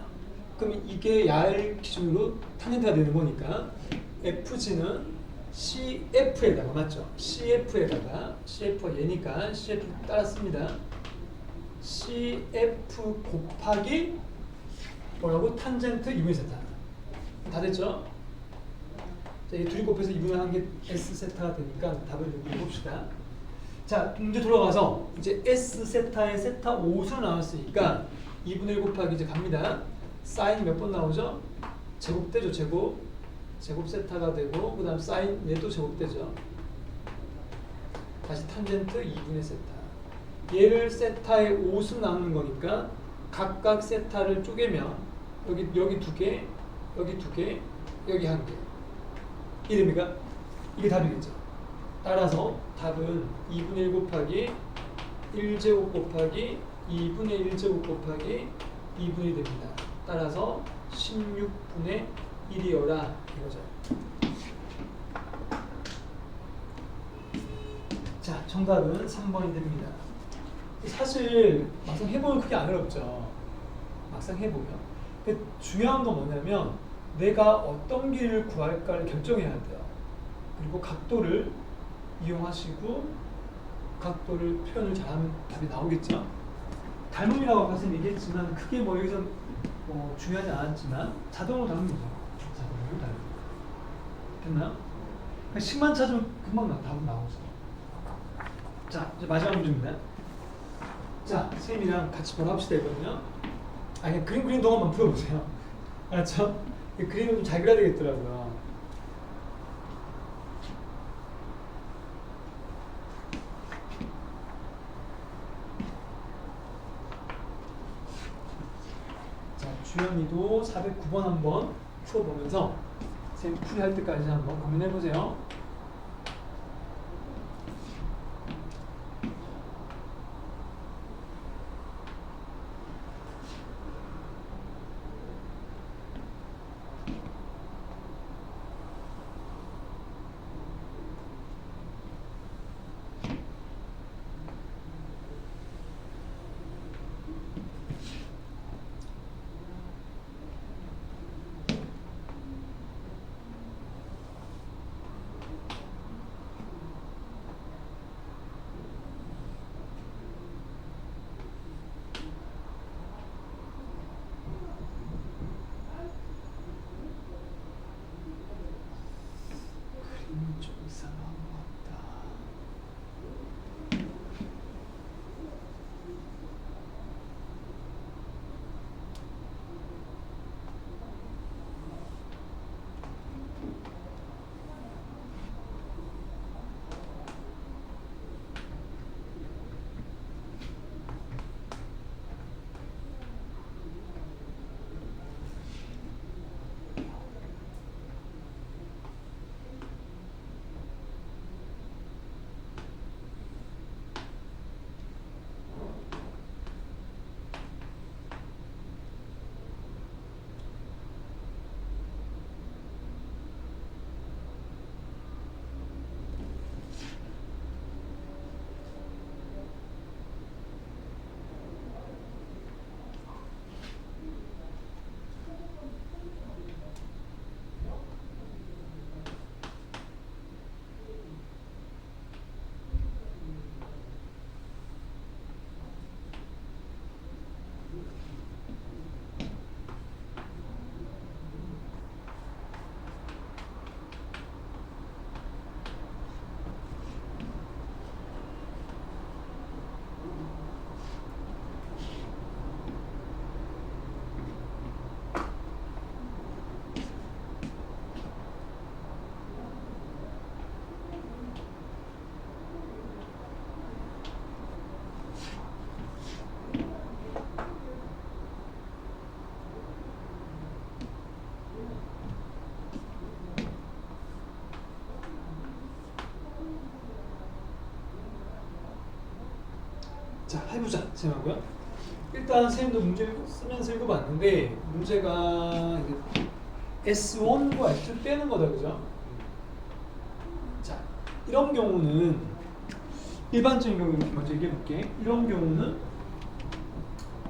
그럼 이게 야를 기준으로 탄젠트가 되는 거니까 FG는 CF에다가 맞죠? CF에다가 CF가 얘니까 CF 따랐습니다. CF 곱하기 뭐라고? 탄젠트 2분의 세타. 다 됐죠? 자, 이 둘이 곱해서 2분의 한 게 S 세타가 되니까 답을 여기 봅시다. 자, 이제 돌아가서 이제 S 세타에 세타 5수로 나왔으니까 2분의 1 곱하기 이제 갑니다. 사인 몇 번 나오죠? 제곱되죠, 제곱. 제곱 세타가 되고 그 다음 사인 얘도 제곱되죠. 다시 탄젠트 2분의 세타. 얘를 세타에 5수 나누는 거니까 각각 세타를 쪼개면 여기 두 개, 여기 두 개, 여기 한 개. 이됩니까? 이게 답이겠죠. 따라서 답은 2분의 1 곱하기 1제곱 곱하기 2분의 1제곱 곱하기 2분의 1 됩니다. 따라서 16분의 1이어라 이거죠. 정답은 3번이 됩니다. 사실 막상 해보면 그게 안 어렵죠. 막상 해보면. 근데 중요한 건 뭐냐면 내가 어떤 길을 구할까를 결정해야 돼요. 그리고 각도를 이용하시고 각도를 표현을 잘하면 답이 나오겠죠. 닮음이라고 아까 선생님 얘기했지만 크게 뭐 여기서 뭐 중요하지 않았지만 자동으로 닮는 거죠. 자동으로 닮는 거. 됐나요? 그러니까 식만 찾으면 금방 답은 나오죠. 자, 이제 마지막 문제입니다. 자, 선생님이랑 같이 뭐라 합시다 이거든요. 아니 그림 그린 동안만 풀어보세요. 알았죠? 그림을 좀 잘 그려야 되겠더라고요. 자, 주연이도 409번 한번 풀어보면서 선생님 풀이할 때까지 한번 고민해보세요. 좀 이상한 것 같다. 자, 해보자 생각하고요. 일단 선생님도 문제를 쓰면서 읽어봤는데 문제가 S1과 S2를 빼는 거다, 그죠? 자, 이런 경우는 일반적인 경우 이렇게 먼저 얘기해볼게. 이런 경우는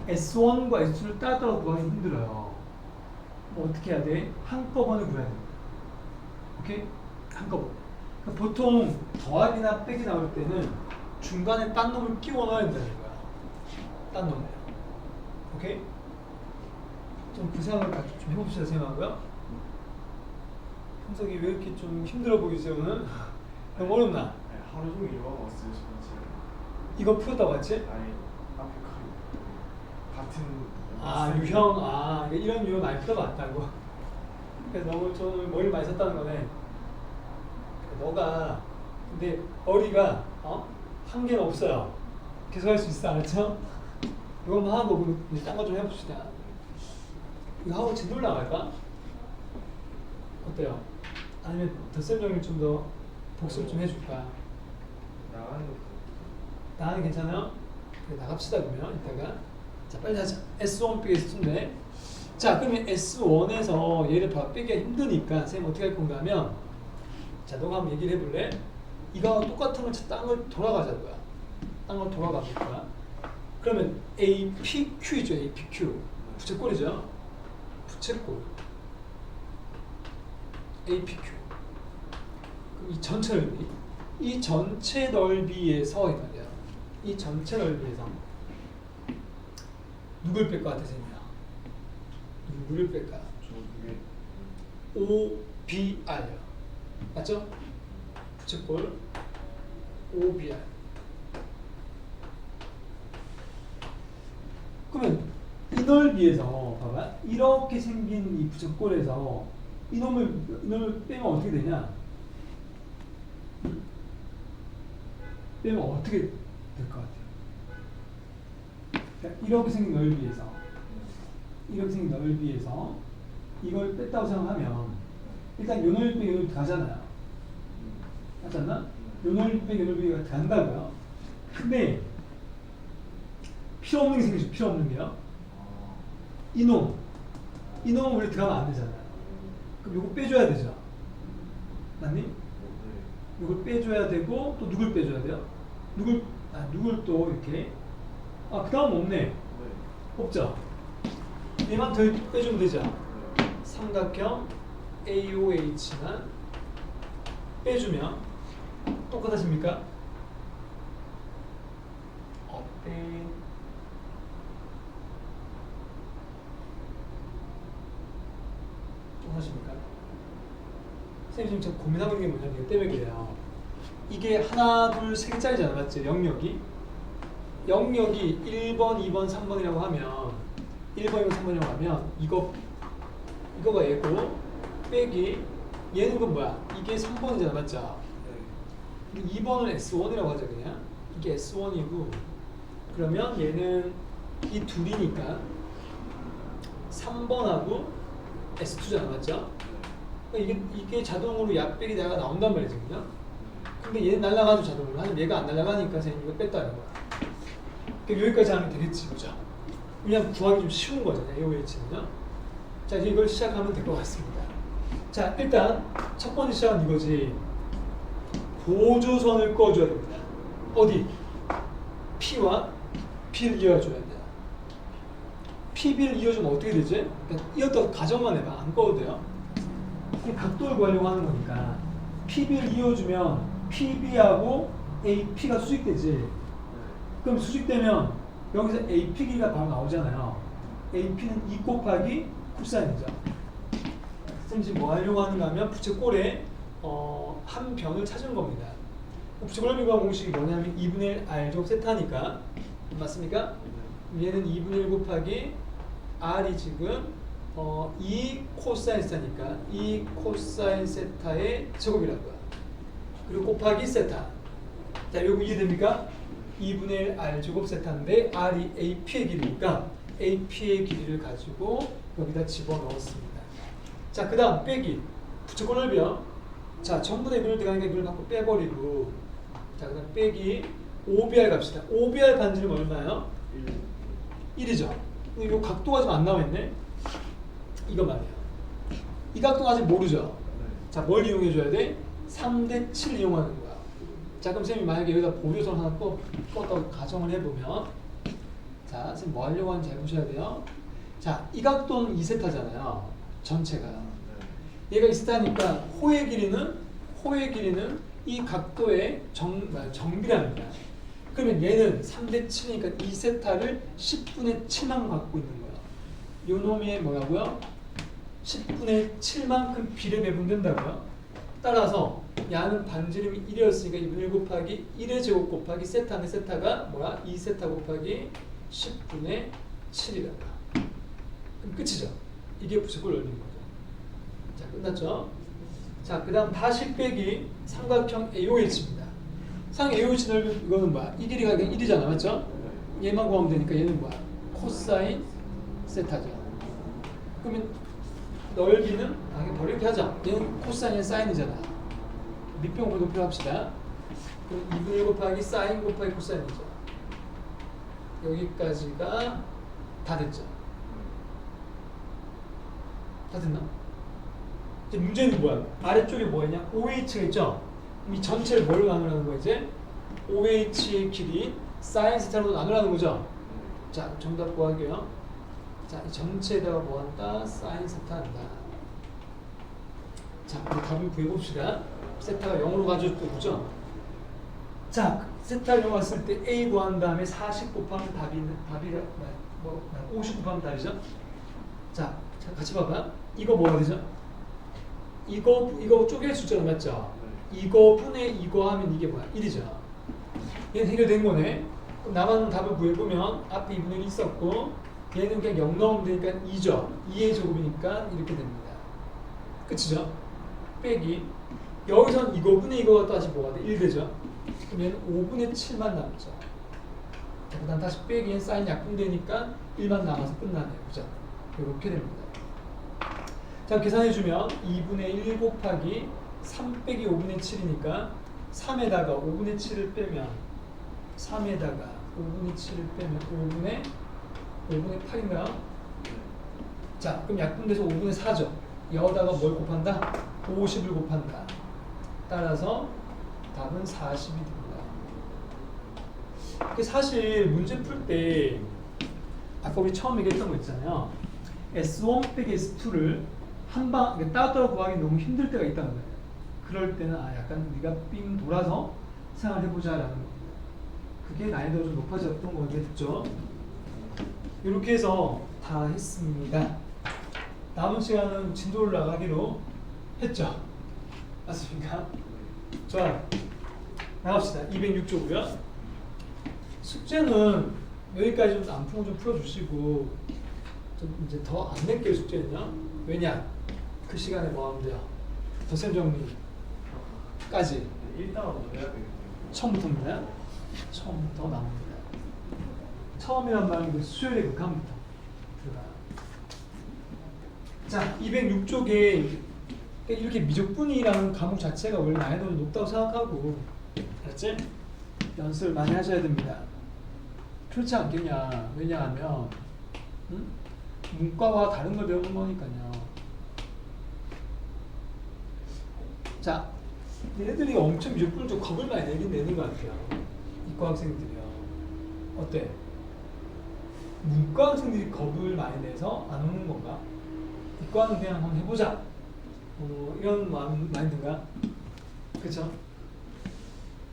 S1과 S2를 따로 구하기 힘들어요. 뭐 어떻게 해야 돼? 한꺼번에 구해야 돼. 오케이? 한꺼번에. 그러니까 보통 더하기나 빼기 나올 때는 중간에 딴 놈을 끼워 넣어야 된다는 거야. 딴 놈을. 오케이? 좀 그 생각을 같이 좀 해봅시다 생각하고요. 형석이 왜 이렇게 좀 힘들어 보이세요 오늘? 너무 어렵나? 네, 하루 종일 이거 하고 왔어요 지금. 이거 풀었다고 했지? 아니 앞에 같은 유형, 이런 유형 많이 풀어봤다고. 그래서 너무 좀 머리를 많이 썼다는 거네. 너가 근데 머리가 한 개는 없어요. 계속 할 수 있어, 알았죠? 이것만 하고 딴 거 좀 해봅시다. 이거 하고 진도 나갈까? 어때요? 아니면 덧셈 정리 좀 더 복습 좀 해줄까? 나가는 것도 나는 괜찮아요? 그래, 나갑시다 그러면 이따가. 자, 빨리 하자. S1 빼기 S2인데, 자 그러면 S1에서 얘를 빼기가 힘드니까 선생님 어떻게 할 건가 하면, 자 너가 한번 얘기를 해볼래? 이거와 똑같은 걸 땅을 돌아가자는 거야. 땅을 돌아가 볼 거야. 그러면 APQ이죠. APQ. 부채꼴이죠. 부채꼴. APQ. 그럼 이 전체 넓이. 이 전체 넓이에서 이 말이야. 이 전체 넓이에서 누굴 뺄 것 같아, 쌤이야? 누구를 뺄까? OBR. 맞죠? 부채꼴 OBR. 그러면 이 넓이에서 봐봐. 이렇게 생긴 이 부채꼴에서 이놈을 빼면 어떻게 되냐? 빼면 어떻게 될 것 같아요? 그러니까 이렇게 생긴 넓이에서 이걸 뺐다고 생각하면 일단 요 넓이 요 넓이 가잖아요. 맞지 않나? 요 넓이 요 넓이가 간다고요. 근데 필요 없는 게 생기죠. 필요 없는 게요. 이놈은 우리 들어가면 안 되잖아요. 그럼 요거 빼줘야 되죠. 맞니? 이걸 빼줘야 되고 또 누굴 빼줘야 돼요? 누굴 또 이렇게 그 다음 없네. 없죠? 얘만 더 빼주면 되죠? 삼각형 AOH만 빼주면 똑같아집니까? 어때? 똑같아집니까? 선생님 지금 고민하고 있는 게 뭐냐면 이거 때문에 그래요. 이게 하나, 둘, 세 개짜리잖아. 맞죠? 영역이 1번, 2번, 3번이라고 하면 1번, 2번, 3번이라고 하면 이거가 얘고 빼기 얘는 건 뭐야? 이게 3번이잖아. 맞죠? 2번은 S1이라고 하자 그냥. 이게 S1이고 그러면 얘는 이 둘이니까 3번하고 S2잖아. 맞죠? 그러니까 이게 자동으로 약백이 내가 나온단 말이지 그냥. 근데 얘는 날아가죠 자동으로. 하지만 얘가 안 날아가니까 선생님 이거 뺐다는 거야. 그러니까 여기까지 하면 되겠지, 보자. 그냥 구하기 좀 쉬운 거잖아요, AOH는요. 자, 이제 이걸 시작하면 될 것 같습니다. 자, 일단 첫 번째 시작은 이거지. 보조선을 꺼줘야 됩니다. 어디? P와 B를 이어줘야 돼. P, B를 이어주면 어떻게 되지? 그러니까 이었다고 가정만 해봐. 안 꺼도 돼요. 각도를 구하려고 하는 거니까 PB를 이어주면 PB하고 AP가 수직되지. 그럼 수직되면 여기서 AP 길이가 바로 나오잖아요. AP는 2 곱하기 코사인이죠. 선생님 지금 뭐 하려고 하는가 하면 부채꼴에 한 변을 찾은 겁니다. 부채꼴 넓이가 공식이 뭐냐면 2분의 1 R제곱 세타니까 맞습니까? 얘는 2분의 1 곱하기 R이 지금 2 코사인 세타니까 2 코사인 세타의 제곱이라고요. 그리고 곱하기 세타. 자, 요거 이해됩니까? 2분의 1 R 제곱 세타인데 R이 AP의 길이니까 AP의 길이를 가지고 여기다 집어넣었습니다. 자, 그 다음 빼기. 부채꼴 넓이요. 자, 전부 다 이분을 들어가니까 이분을 갖고 빼버리고 자, 그 다음 빼기 OBR 갑시다. OBR 반지름 얼마예요? 1이죠. 근데 이 각도가 좀 안 나와있네. 이거 말이에요. 이 각도가 아직 모르죠. 자, 뭘 이용해줘야 돼? 3대 7 이용하는 거야. 자, 그럼 선생님이 만약에 여기다 보조선 하나 껐다고 가정을 해보면 자, 선생님 뭐 하려고 하는지 잘 보셔야 돼요. 자, 이 각도는 2세타잖아요. 전체가. 얘가 2세타니까 호의 길이는 이 각도의 정비랍니다. 그러면 얘는 3대 7이니까 2세타를 10분의 7만 갖고 있는 거야. 요 놈이 뭐라고요? 10분의 7만큼 비례 배분된다고요. 따라서 야는 반지름이 1이었으니까 2분의 1 곱하기 1의 제곱 곱하기 세타인데 세타가 뭐야? 2세타 곱하기 10분의 7이라고요. 그럼 끝이죠. 이게 부채꼴 넓이인 거죠. 자, 끝났죠? 자, 그 다음 다시 빼기 삼각형 AOH입니다. 삼각형 AOH 넓이 이거는 뭐야? 이 길이가 그냥 1이잖아. 맞죠? 얘만 구하면 되니까 얘는 뭐야? 코사인 세타죠. 그러면 넓이는 버리게 하자. 얘는 코사인이 사인이잖아. 밑변을 높여 합시다. 그럼 2분의 1 곱하기 사인 곱하기 코사인이죠. 여기까지가 다 됐죠. 다 됐나? 이제 문제는 뭐야? 아래쪽에 뭐였냐? OH가 있죠? 이 전체를 뭘로 나누라는 거야 이제? OH의 길이 사인 세타로 나누라는 거죠. 자, 정답 구하게요. 자, 이 전체에다가 뭐 한다? 사인 세타 한다. 자, 우리 답을 구해봅시다. 세타가 0으로 가져도 그죠? 자, 세타를 0 왔을 때 A 구한 다음에 40 곱하면 답이 50 곱하면 답이죠? 자, 같이 봐봐. 이거 뭐가 되죠? 이거 쪼갤 숫자가 맞죠? 이거 분의 이거 하면 이게 뭐야? 1이죠. 얘는 해결된 거네. 그럼 남은 답을 구해보면 앞에 2분의 1 있었고 얘는 그냥 0 넣으면 되니까 2죠. 2의 제곱이니까 이렇게 됩니다. 끝이죠? 빼기. 여기선 이거분의 이거가 다시 뭐가 돼? 1 되죠? 그럼 얘는 5분의 7만 남죠. 그 다음 다시 빼기 얘는 사인 약분되니까 1만 남아서 끝나네요. 그죠? 이렇게 됩니다. 자, 계산해주면 2분의 1 곱하기 3 빼기 5분의 7이니까 3에다가 5분의 7을 빼면 3에다가 5분의 7을 빼면 5분의 8인가요? 자, 그럼 약분돼서 5분의 4죠. 여기다가 뭘 곱한다? 50을 곱한다. 따라서 답은 40이 됩니다. 사실 문제 풀 때 아까 우리 처음 얘기했던 거 있잖아요. S1 빼기 S2를 한방 따로따로 구하기 너무 힘들 때가 있다는 거예요. 그럴 때는 약간 우리가 삥 돌아서 생각을 해보자라는 겁니다. 그게 난이도가 좀 높아졌던 거겠죠. 이렇게 해서 다 했습니다. 남은 시간은 진도를 나가기로 했죠. 맞습니까? 좋아요. 나갑시다. 206조고요. 숙제는 여기까지 좀 안풍을 좀 풀어주시고 좀 이제 더 안 낼게요. 숙제는요. 왜냐? 그 시간에 뭐 하면 돼요? 덧셈 정리까지. 일단은 먼저 해야 되겠네요. 처음부터입니다. 처음부터 나옵니다. 처음이란 말은 수요일의 극한부터 들어가요. 자, 206쪽에 이렇게 미적분이라는 과목 자체가 원래 난이도가 높다고 생각하고, 알았지? 연습을 많이 하셔야 됩니다. 그렇지 않겠냐? 왜냐하면 문과와 다른 걸 배우는 거니까요. 자, 얘네들이 엄청 미적분을 좀 겁을 많이 내긴 내는 것 같아요. 이과 학생들이요. 어때? 문과 학생들이 겁을 많이 내서 안 오는 건가? 이과는 그냥 한번 해보자. 이런 마인드인가? 그쵸?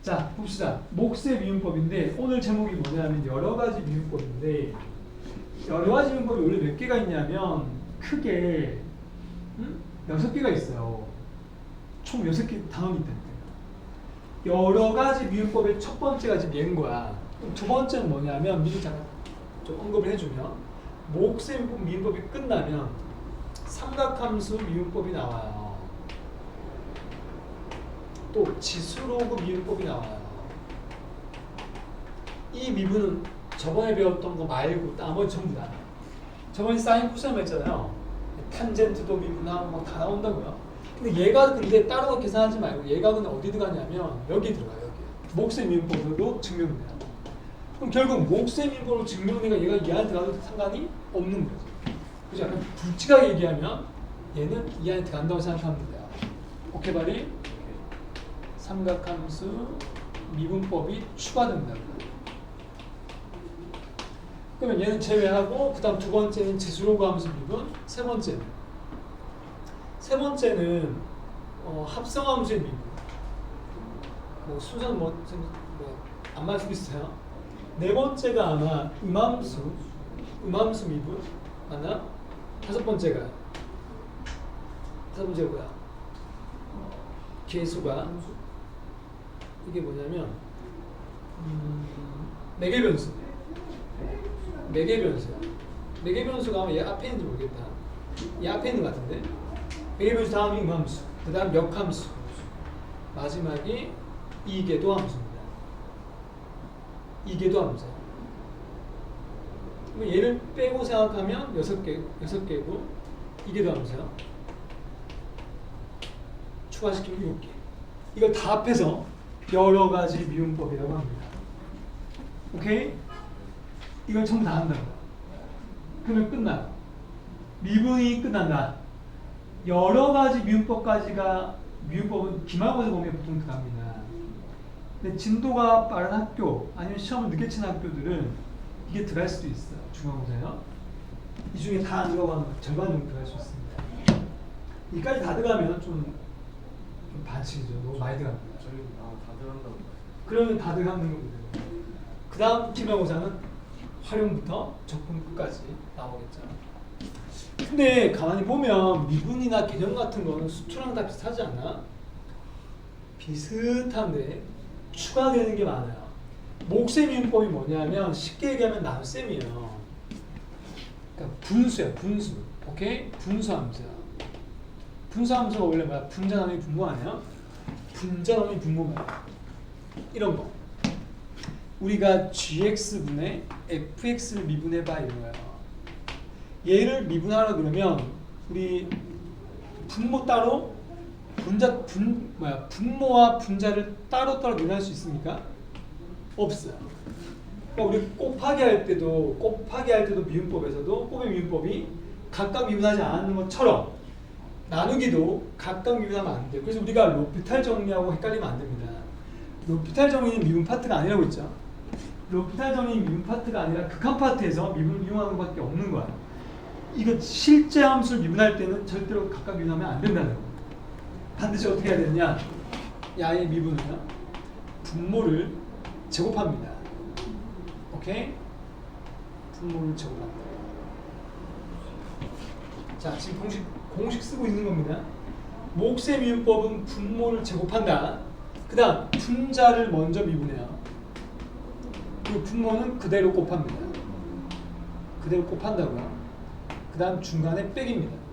자, 봅시다. 몫의 미분법인데 오늘 제목이 뭐냐면 여러 가지 미분법인데 여러 가지 미분법이 원래 몇 개가 있냐면 크게 6개가 있어요. 총 6개 단원이 있다니까요. 여러 가지 미분법의 첫 번째가 지금 얘인 거야. 그럼 두 번째는 뭐냐면 미리 잠깐 좀 언급을 해주면 몫의 미분법이 끝나면 삼각함수 미분법이 나와요. 또 지수로그 미분법이 나와요. 이 미분은 저번에 배웠던 거 말고 나머지 전부 다. 저번에 사인 코사인 했잖아요. 탄젠트도 미분하고 막 다 나온다고요. 근데 얘가 근데 따로 계산하지 말고 얘가 근데 어디 들어가냐면 여기 들어가요. 여기. 몫의 미분법으로 증명돼요. 그럼 결국 몫의 미분법으로 증명되니까 얘가 이 안에 들어가도 상관이 없는 거죠. 그죠? 약간 굵직하게 얘기하면 얘는 이 안에 들어간다고 생각하면 돼요. 오케이 바리? 삼각함수 미분법이 추가된다고. 그러면 얘는 제외하고 그 다음 두 번째는 지수로그 함수 미분, 세 번째는 합성함수의 미분. 뭐 순서는 안 맞을 수도 있어요. 네 번째가 아마 음함수 미분 맞나? 다섯 번째가 뭐야? 계수가 이게 뭐냐면 매개변수. 매개변수가 아마 얘 앞에 있는지 모르겠다. 얘 앞에 있는 것 같은데. 매개변수 다음이 음함수, 그 다음 역함수, 마지막이 이계도함수입니다. 이계도함수. 그럼 얘를 빼고 생각하면 6개고 이계도함수요. 추가시키면 7개. 이걸 다 합해서 여러 가지 미분법이라고 합니다. 오케이? 이걸 전부 다 한다고. 그러면 끝나. 미분이 끝난다. 여러 가지 미분법까지가 미분법은 기말고사 보면 보통 들어갑니다. 근데 진도가 빠른 학교 아니면 시험을 늦게 치는 학교들은 이게 들어갈 수도 있어요. 중간고사요. 이 중에 다 안 들어가면 절반 정도 들어갈 수 있습니다. 이까지 다 들어가면 좀 반칙이죠. 너무 많이 들어갑니다. 저희 다 들어간다고. 그러면 다 들어가는 거거든요. 그 다음 기말고사는 활용부터 적분 끝까지 나오겠죠. 근데 가만히 보면 미분이나 개정 같은 거는 수투랑 다 비슷하지 않나? 비슷한데 추가되는 게 많아요. 목세미분법이 뭐냐면 쉽게 얘기하면 나눗셈이에요. 그러니까 분수야, 분수. 오케이? 분수함수야. 분수함수가 원래 뭐야? 분자 나누기 분모 아니야? 분자 나누기 분모야. 이런 거. 우리가 gx분의 fx를 미분해봐 이런 거야. 얘를 미분하라 그러면 우리 분모 따로 분모와 분자를 따로따로 미분할 수 있습니까? 없어요. 그러니까 우리 곱하기 할 때도 미분법에서도 곱의 미분법이 각각 미분하지 않는 것처럼 나누기도 각각 미분하면 안 돼요. 그래서 우리가 로피탈 정리하고 헷갈리면 안 됩니다. 로피탈 정리는 미분 파트가 아니라고 했죠. 로피탈 정리는 미분 파트가 아니라 극한 파트에서 미분하는 것밖에 없는 거야. 이거 실제 함수를 미분할 때는 절대로 각각 미분하면 안 된다는 거야. 반드시 어떻게 해야 되느냐? 야의 미분은요. 분모를 제곱합니다. 오케이? 분모를 제곱합니다. 자, 지금 공식 쓰고 있는 겁니다. 몫의 미분법은 분모를 제곱한다. 그 다음 분자를 먼저 미분해요. 그 분모는 그대로 곱합니다. 그대로 곱한다고요. 그 다음 중간에 빼기입니다.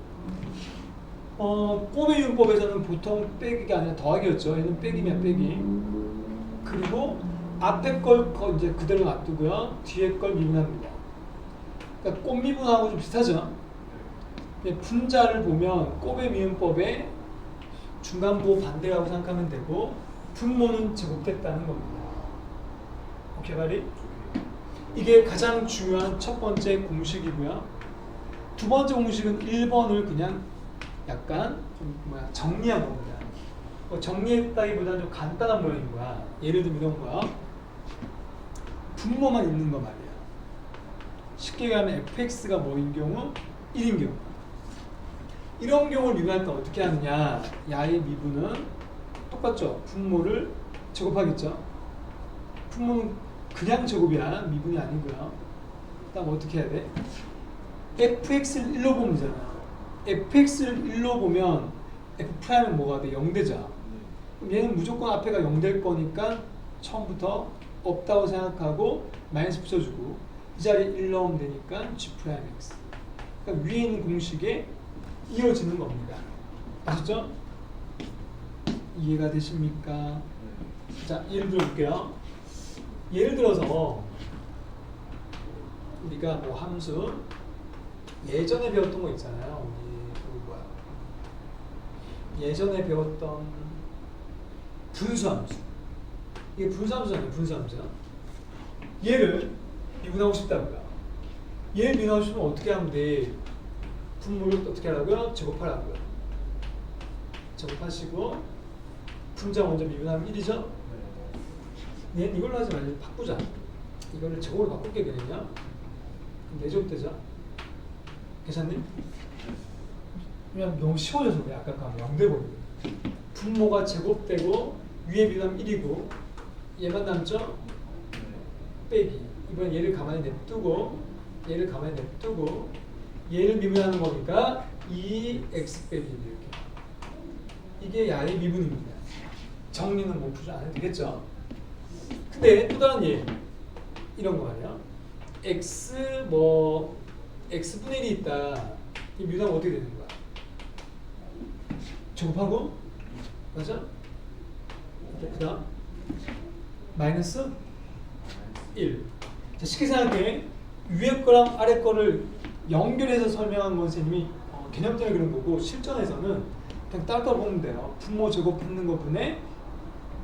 곱의 미분법에서는 보통 빼기가 아니라 더하기였죠. 얘는 빼기면 빼기. 그리고 앞에 걸 이제 그대로 놔두고요. 뒤에 걸 미분합니다. 그러니까 곱 미분하고 좀 비슷하죠. 분자를 보면 곱의 미분법에 중간보 반대라고 생각하면 되고 분모는 제곱됐다는 겁니다. 오케이, 바리? 이게 가장 중요한 첫 번째 공식이고요. 두 번째 공식은 1번을 그냥 약간 좀 정리한 겁니다. 정리했다기보다는 좀 간단한 모양인 거야. 예를 들면 이런 거야. 분모만 있는 거 말이야. 쉽게 얘기하면 fx가 뭐인 경우? 1인 경우. 이런 경우를 미분할 때 어떻게 하느냐? 야의 미분은 똑같죠. 분모를 제곱하겠죠. 분모는 그냥 제곱이야. 미분이 아니고요. 그 다음 어떻게 해야 돼? fx를 1로 보면 되잖아요. fx를 1로 보면 f'은 뭐가 돼? 0되죠. 그럼 얘는 무조건 앞에가 0 될 거니까 처음부터 없다고 생각하고 마이너스 붙여주고 이 자리에 1 넣으면 되니까 g'x. 그러니까 위에 있는 공식에 이어지는 겁니다. 아셨죠? 이해가 되십니까? 자, 예를 들어볼게요. 예를 들어서 우리가 뭐 함수 예전에 배웠던 거 있잖아요. 예전에 배웠던 분수함수. 이게 분수함수잖아요. 분수함수. 얘를 미분하고 싶다고요. 얘를 미분하고 싶으면 어떻게 하면 돼? 분모를 어떻게 하라고요? 제곱하라고요. 제곱하시고 분자 먼저 미분하면 1이죠? 얘는 이걸로 하지 말고 바꾸자. 이거를 제곱으로 바꿀게 그냥요. 그럼 4제곱 되죠? 계산님? 그냥 너무 쉬워져서 그래. 아까 거 0 돼버리고 분모가 제곱되고 위에 미분하면 1이고 얘만 남죠? 빼기. 이번 얘를 가만히 냅두고 얘를 가만히 냅두고 얘를 미분하는 거니까 2x 빼기 이렇게. 이게 야의 미분입니다. 정리는 뭐 풀지 안 해도 되겠죠? 근데 또 다른 예 이런 거 말이야. x분의 1이 있다. 이 미분하면 어떻게 되는 거야? 제곱하고 맞아? 그 다음 마이너스 1. 자, 쉽게 생각해. 위에 거랑 아래 거를 연결해서 설명한 건 선생님이 개념적인 그런 거고 실전에서는 그냥 따로 보면 돼요. 분모 제곱하는 거 분에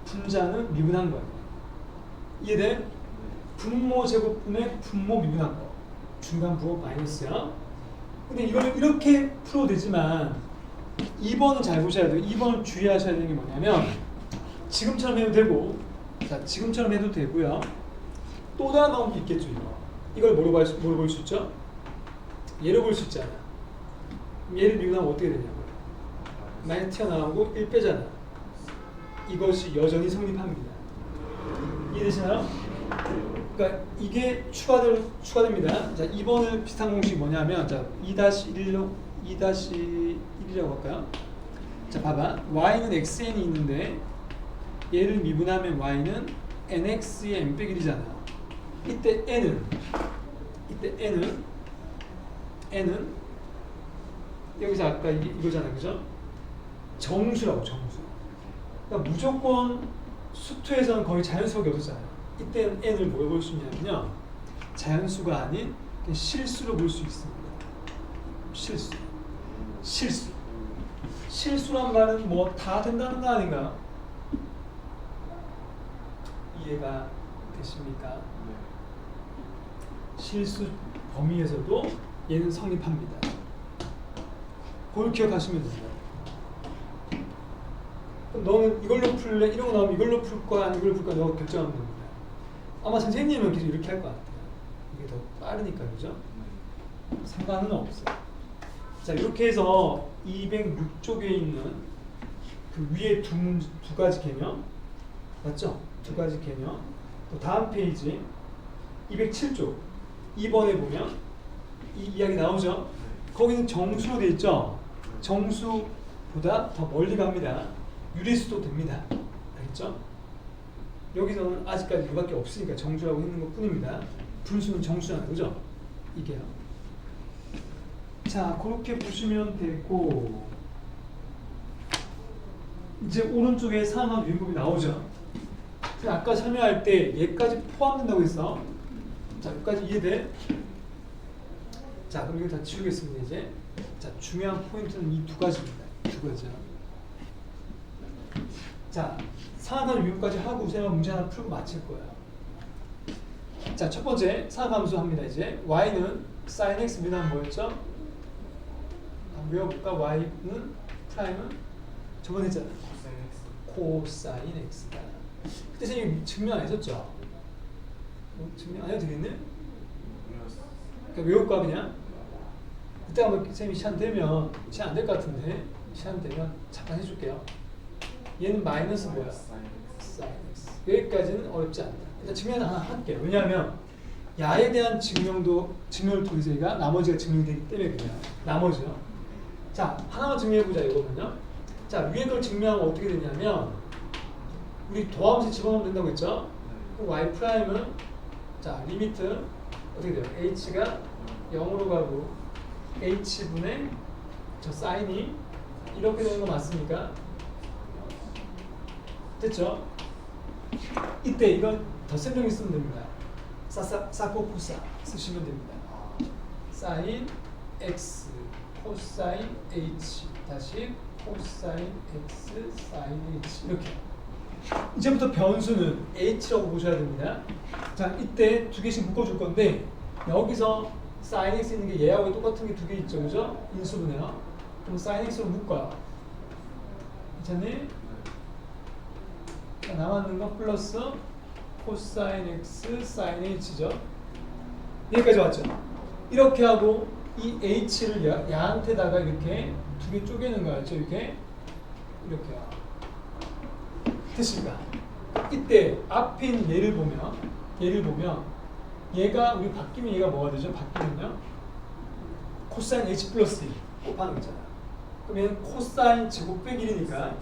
분자는 미분한 거예요. 이해돼? 분모 제곱분의 분모 미분한 거. 중간 부호 마이너스야. 근데 이걸 이렇게 풀어도 되지만 2번은 잘 보셔야 돼요. 2번을 주의하셔야 되는 게 뭐냐면 지금처럼 해도 되고 자, 지금처럼 해도 되고요. 또 다른 방법이 있겠죠. 이걸 뭐로 볼 수 있죠? 얘로 볼 수 있잖아. 얘를 미분하면 어떻게 되냐고요. 마이너스 튀어나오고 1 빼잖아. 이것이 여전히 성립합니다. 이해되시나요? 그러니까 이게 추가됩니다. 자, 2번은 비슷한 공식이 뭐냐면, 자, 2-1이라고 할까요? 자, 봐봐. y는 xn이 있는데 얘를 미분하면 y는 nx의 n 빼기 1이잖아. 이때 n은 여기서 아까 이거잖아, 그죠? 정수라고, 정수. 그러니까 무조건 수투에서는 거의 자연수가 없었잖아요. 이때는 n을 뭐로 볼 수 있냐면요, 자연수가 아닌 그냥 실수로 볼 수 있습니다. 실수란 말은 뭐 다 된다는 거 아닌가? 이해가 되십니까? 실수 범위에서도 얘는 성립합니다. 그걸 기억하시면 됩니다. 그럼 너는 이걸로 풀래? 이러고 나오면 이걸로 풀 거야? 아니면 이걸로 풀 거야? 너가 결정하면 됩니다. 아마 선생님은 계속 이렇게 할 것 같아요. 이게 더 빠르니까, 그죠? 상관은 없어요. 자, 이렇게 해서 206쪽에 있는 그 위에 두 가지 개념, 맞죠? 두 가지 개념. 또 다음 페이지 207쪽 2번에 보면 이 이야기 나오죠? 거기는 정수로 돼 있죠? 정수보다 더 멀리 갑니다. 유리수도 됩니다. 알겠죠? 여기서는 아직까지 이거밖에 없으니까 정수라고 있는 것 뿐입니다. 분수는 정수잖아요. 그죠? 이게요. 자, 그렇게 보시면 되고, 이제 오른쪽에 상한 유인법이 나오죠. 아까 설명할 때 얘까지 포함된다고 했어. 자, 여기까지 이해돼? 자, 그럼 이거 다 지우겠습니다. 이제 자, 중요한 포인트는 이 두 가지입니다. 두 가지. 자, 상한 유인까지 하고 제가 문제 하나 풀고 마칠 거예요. 자, 첫 번째 상함수 합니다. 이제 y는 sin x 미는 뭐였죠? 외워볼까? y는 프라임은 저번에 했잖아. 코사인 x다. 그때 선생님 증명 안 했었죠? 증명 안 해도 되겠네? 그러니까 외울까 그냥? 이따 한번 선생님이 시간 되면, 시간 안 될 것 같은데 시간 되면 잠깐 해줄게요. 얘는 마이너스 뭐야? sin x. 여기까지는 어렵지 않다. 일단 증명 하나 할게요. 왜냐하면 야에 대한 증명을 통해서 얘가 나머지가 증명되기 때문에 그래요. 나머지요. 자, 하나만 증명해보자 이거는요. 자, 위에 걸 증명하면 어떻게 되냐면, 우리 도함수 집어넣으면 된다고 했죠? 그럼 y 프라임은, 자, 리미트 어떻게 돼요? h가 0으로 가고 h분의 저 사인이 이렇게 되는 거 맞습니까? 됐죠? 이때 이건 덧셈정리 쓰면 됩니다. 사코코사 쓰시면 됩니다. 사인 x 코사인 h 다시 코사인 x 사인 h 이렇게. 이제부터 변수는 h라고 보셔야 됩니다. 자, 이때 두 개씩 묶어줄 건데, 여기서 sin x 있는 게 얘하고 똑같은 게 두 개 있죠, 그죠? 인수분해요. 그럼 sin x로 묶어요. 괜찮니? 자, 남았는 거 플러스 코사인 x sin h죠. 여기까지 왔죠. 이렇게 하고 이 h를 야한테다가 이렇게 두 개 쪼개는 거였죠. 이렇게요. 됐습니까? 이때 앞에 있는 얘를 보면 얘가 우리 바뀌면 얘가 뭐가 되죠? 바뀌면요, 코사인 h 플러스 1 곱하는 거잖아. 그러면 코사인 제곱 빼기 1이니까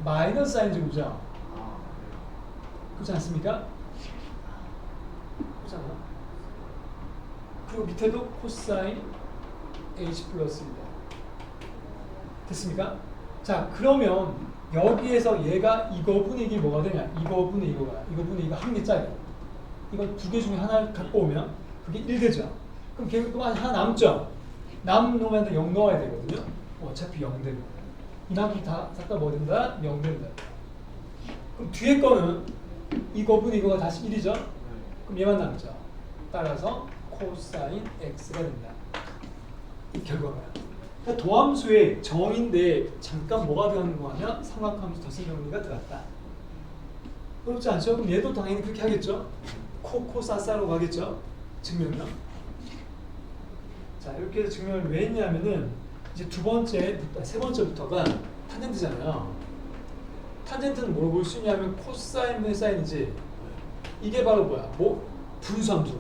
마이너스 사인 제곱이죠. 그렇지 않습니까? 그렇잖아. 그리고 밑에도 코사인 h 플러스 1이다. 됐습니까? 자, 그러면 여기에서 얘가 이거분의 이게 뭐가 되냐? 이거분의 이거가, 이거분의 이거 한 개짜리. 이걸 두 개 중에 하나를 갖고 오면 그게 1 되죠. 그럼 결국 또 하나 남죠? 남은 놈한테 0 넣어야 되거든요. 어차피 0 됩니다. 이만큼 다 뭐 된다? 0 된다. 그럼 뒤에 거는 이거분의 이거가 다시 1이죠? 그럼 얘만 남죠. 따라서 코사인 x가 된다. 이 결과가요. 그러니까 도함수의 정인데 잠깐 뭐가 들어가는 거 하면 삼각함수 덧셈 정리가 들어갔다. 어렵지 않죠? 그럼 얘도 당연히 그렇게 하겠죠? 코사사로 가겠죠? 증명요. 자, 이렇게 해서 증명을 왜 했냐면은 이제 세 번째부터가 탄젠트잖아요. 탄젠트는 뭐로 볼 수 있냐면 코사인분의 사인이지. 이게 바로 뭐야? 분수함수.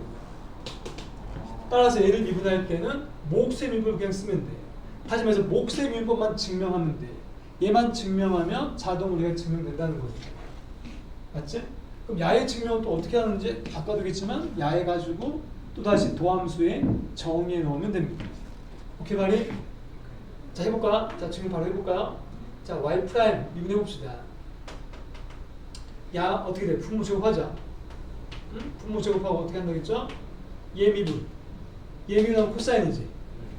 따라서 얘를 미분할 때는 몫의 미분을 그냥 쓰면 돼. 다시 말해서 몫의 미분법만 증명하면 돼. 얘만 증명하면 자동으로 얘가 증명된다는 거죠. 맞지? 그럼 야의 증명은 또 어떻게 하는지 바꿔두겠지만 야해 가지고 또 다시 도함수에 정의해 넣으면 됩니다. 오케이 말이? 자 해볼까? 자 증명 바로 해볼까요? 자 y 프라임 미분해 봅시다. 야 어떻게 돼? 분모 제곱하자. 응? 분모 제곱하고 어떻게 한다겠죠? 얘 미분. 얘 미분하면 코사인이지.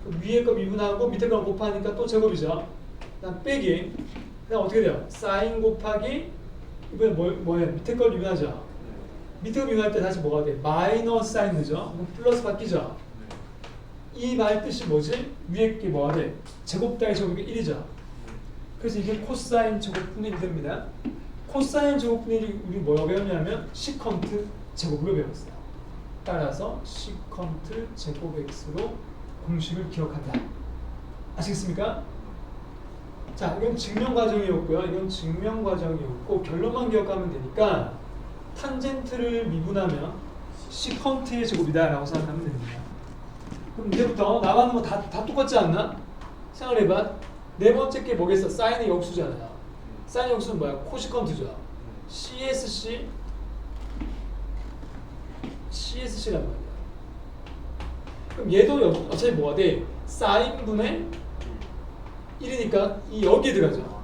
그럼 위에 거 미분하고 밑에 거 곱하니까 또 제곱이죠. 그다음 빼기. 그다음 어떻게 돼요? 사인 곱하기 이번에 뭐예요? 밑에 걸 미분하죠. 밑에 걸 미분할 때 다시 뭐가 돼? 마이너스 사인 되죠. 플러스 바뀌죠. 이 말 뜻이 뭐지? 위에 게 뭐가 돼? 제곱 따위 제곱이 1이죠. 그래서 이게 코사인 제곱분의 1 됩니다. 코사인 제곱분의 1이 우리 뭐라고 배웠냐면 시컨트 제곱으로 배웠어요. 따라서 시컨트 제곱 x로 공식을 기억한다. 아시겠습니까? 자, 이건 증명 과정이었고요. 이건 증명 과정이었고 결론만 기억하면 되니까 탄젠트를 미분하면 시컨트의 제곱이다라고 생각하면 됩니다. 그럼 이제부터 나가는 거 다 똑같지 않나? 생각해봐. 네 번째 게 뭐겠어? 사인의 역수잖아요. 사인의 역수는 뭐야? 코시컨트죠. CSC란 말이야. 그럼 얘도 어차피 뭐가 돼? 사인분의 1이니까 여기에 들어가죠.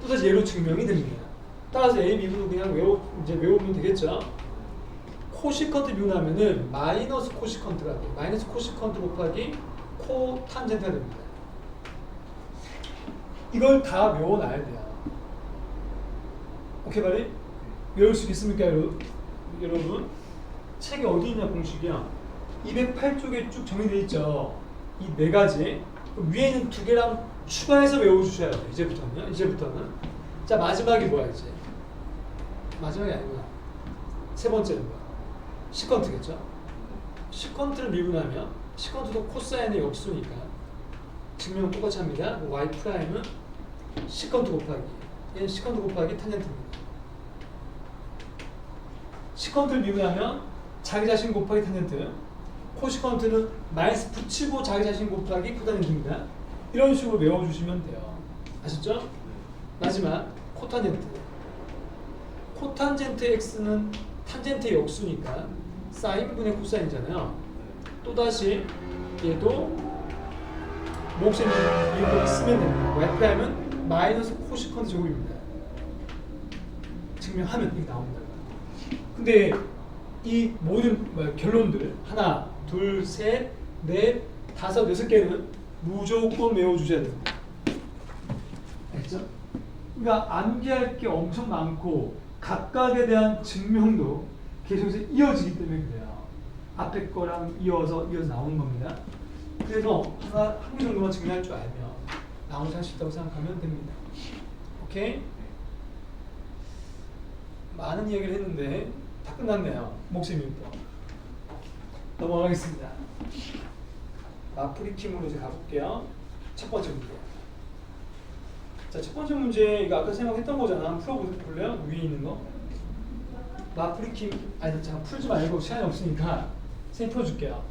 또다시 얘로 증명이 됩니다. 따라서 A 미분을 그냥 외우면 되겠죠. 코시컨트 미분하면은 마이너스 코시컨트가 돼. 마이너스 코시컨트 곱하기 코탄젠트가 됩니다. 이걸 다 외워놔야 돼요. 오케이 말이? 외울 수 있습니까 여러분? 책에 어디 있냐 공식이야? 208쪽에 쭉 정리되어 있죠. 이 네 가지. 위에 있는 두 개랑 추가해서 외워주셔야 돼요. 이제부터는. 자 마지막이 뭐야 이제? 마지막이 아니구나. 세 번째는 뭐야? 시컨트겠죠? 시컨트를 미분하면 시컨트도 코사인의 역수니까 증명은 똑같이 합니다. y 프라임은 시컨트 곱하기 얘는 시컨트 곱하기 탄젠트입니다. 시컨트를 미분하면 자기 자신 곱하기 탄젠트, 코시컨트는 마이너스 붙이고 자기 자신 곱하기 코탄젠트입니다. 이런 식으로 외워주시면 돼요. 아셨죠? 마지막 코탄젠트. 코탄젠트 x는 탄젠트의 역수니까 사인분의 코사인이잖아요. 또다시 얘도 몫에 이거 쓰면 됩니다. y 프라임은 마이너스 코시컨트 제곱입니다. 증명하면 이렇게 나옵니다. 근데 이 모든 결론들 하나, 둘, 셋, 넷, 다섯, 여섯 개는 무조건 외워주셔야 됩니다. 알겠죠? 그러니까 암기할 게 엄청 많고 각각에 대한 증명도 계속해서 이어지기 때문에 그래요. 앞에 거랑 이어서 나오는 겁니다. 그래서 한 개 정도만 증명할 줄 알면 나머지 할 수 있다고 생각하면 됩니다. 오케이? 많은 이야기를 했는데 다 끝났네요. 몫의 미분법. 넘어가겠습니다. 마프리킴으로 이제 가볼게요. 첫 번째 문제. 자, 첫 번째 문제 이거 아까 생각했던 거잖아. 한번 풀어볼래요? 위에 있는 거. 마프리킴 아니 잠깐 풀지 말고 시간이 없으니까 선생님 풀어줄게요.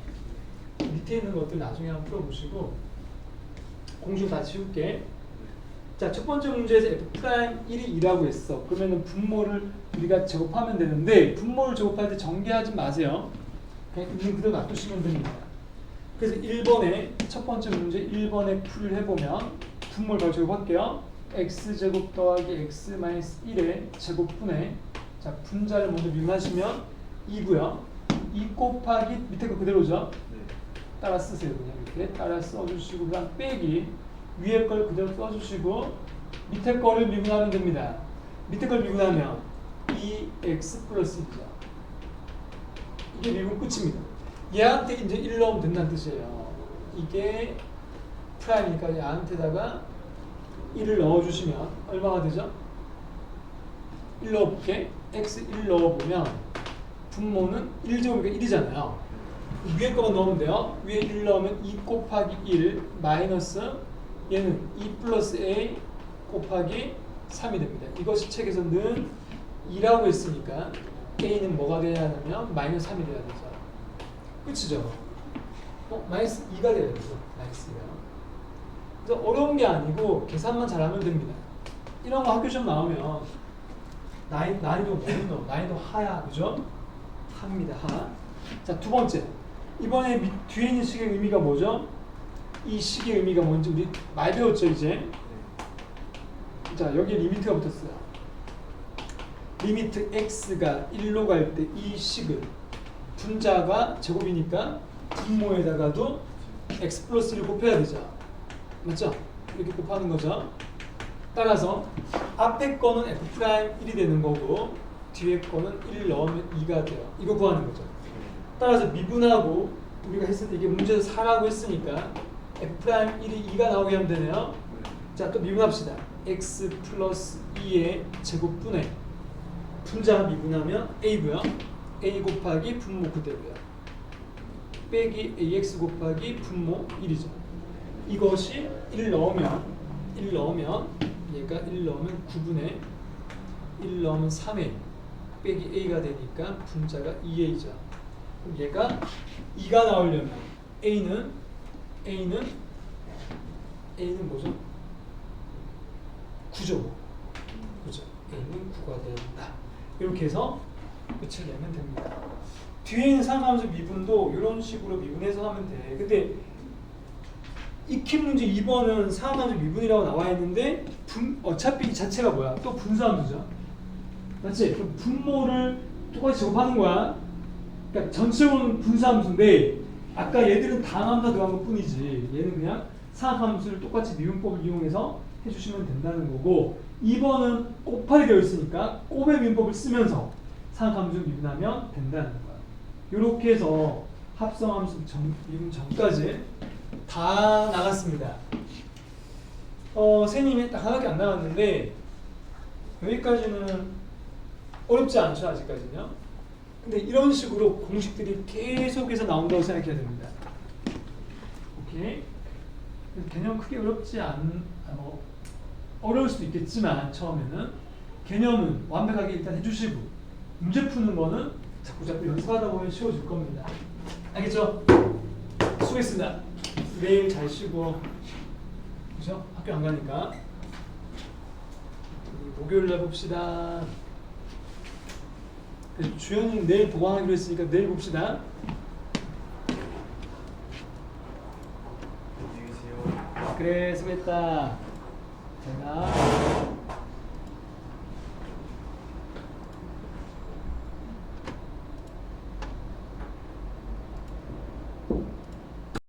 밑에 있는 것들 나중에 한번 풀어보시고 공식 다 지울게. 자, 첫 번째 문제에서 f'1이 2라고 했어. 그러면은 분모를 우리가 제곱하면 되는데 분모를 제곱할 때 전개하지 마세요. 그냥 있는 그대로 놔두시면 됩니다. 그래서 1번에 첫 번째 문제 1번에 풀이를 해보면 분모를 바로 제곱할게요. x제곱 더하기 x-1의 제곱분의 자 분자를 먼저 미분하시면 2고요. 2 곱하기 밑에 거 그대로죠. 따라 쓰세요. 그냥 이렇게 따라 써주시고 그다음 빼기 위에 걸 그대로 써주시고 밑에 거를 미분하면 됩니다. 밑에 걸 미분하면 2x 플러스 1이죠. 이게 미분 끝입니다. 얘한테 이제 1 넣으면 된다는 뜻이에요. 이게 프라임이니까 얘한테다가 1을 넣어주시면 얼마가 되죠? 1 넣어볼게. x 1 넣어보면 분모는 1제곱이니까 1이잖아요. 위에 거만 넣으면 돼요. 위에 1 넣으면 2 곱하기 1 마이너스 얘는 2 플러스 a 곱하기 3이 됩니다. 이것이 책에서 는 2라고 했으니까 a는 뭐가 돼야 하냐면 마이너스 3이 돼야 되죠. 끝이죠. 마이너스 2가 돼야 되죠. 마이너스 2가. 그래서 어려운 게 아니고 계산만 잘하면 됩니다. 이런 거 학교 시험 나오면 난이도 뭐는 난이도 하야, 그죠? 합니다. 하. 자, 두 번째. 이번에 뒤에 있는 식의 의미가 뭐죠? 이 식의 의미가 뭔지 우리 많이 배웠죠, 이제? 자, 여기에 리미트가 붙었어요. 리미트 x가 1로 갈 때 이 식을 분자가 제곱이니까 분모에다가도 x 플러스 1을 곱해야 되죠. 맞죠? 이렇게 곱하는 거죠. 따라서 앞에 거는 f'1이 되는 거고 뒤에 거는 1 넣으면 2가 돼요. 이거 구하는 거죠. 따라서 미분하고 우리가 했을 때 이게 문제에서 4라고 했으니까 f'1이 2가 나오게 하면 되네요. 자, 또 미분합시다. x 플러스 2의 제곱분의 분자 미분하면 a고요. a 곱하기 분모 그대로요. 빼기 ax 곱하기 분모 1이죠. 이것이 1 넣으면 얘가 1 넣으면 9분의 1 넣으면 3a 빼기 a가 되니까 분자가 2a죠. 그럼 얘가 2가 나오려면 a는 뭐죠? 9죠. 그죠? a는 9가 된다. 이렇게 해서 끝을 내면 됩니다. 뒤에 있는 상함수 미분도 이런 식으로 미분해서 하면 돼. 근데 익히 문제 2번은 상함수 미분이라고 나와 있는데 어차피 이 자체가 뭐야? 또 분수함수죠. 맞지? 그럼 분모를 똑같이 제곱하는 거야. 그러니까 전체적으로는 분수함수인데 아까 얘들은 단함수 들어간 것 뿐이지. 얘는 그냥 상함수를 똑같이 미분법을 이용해서 해주시면 된다는 거고 2번은 곱하기 되어 있으니까 곱의 미분법을 쓰면서 상함수 미분하면 된다는 거야. 이렇게 해서 합성함수 미분 전까지 다 나갔습니다. 선생님이 딱 하나밖에 안 나갔는데 여기까지는 어렵지 않죠, 아직까지는요. 근데 이런 식으로 공식들이 계속해서 나온다고 생각해야 됩니다. 오케이. 개념 크게 어렵지 어려울 수도 있겠지만 처음에는 개념은 완벽하게 일단 해주시고 문제 푸는 거는 자꾸 연습하다 보면 쉬워질 겁니다. 알겠죠? 수고했습니다. 내일 잘 쉬고, 그죠? 학교 안 가니까 목요일날 봅시다. 주연이 내일 보강하기로 했으니까 내일 봅시다. 안녕히 계세요. 그래, 수고했다. 잘 가.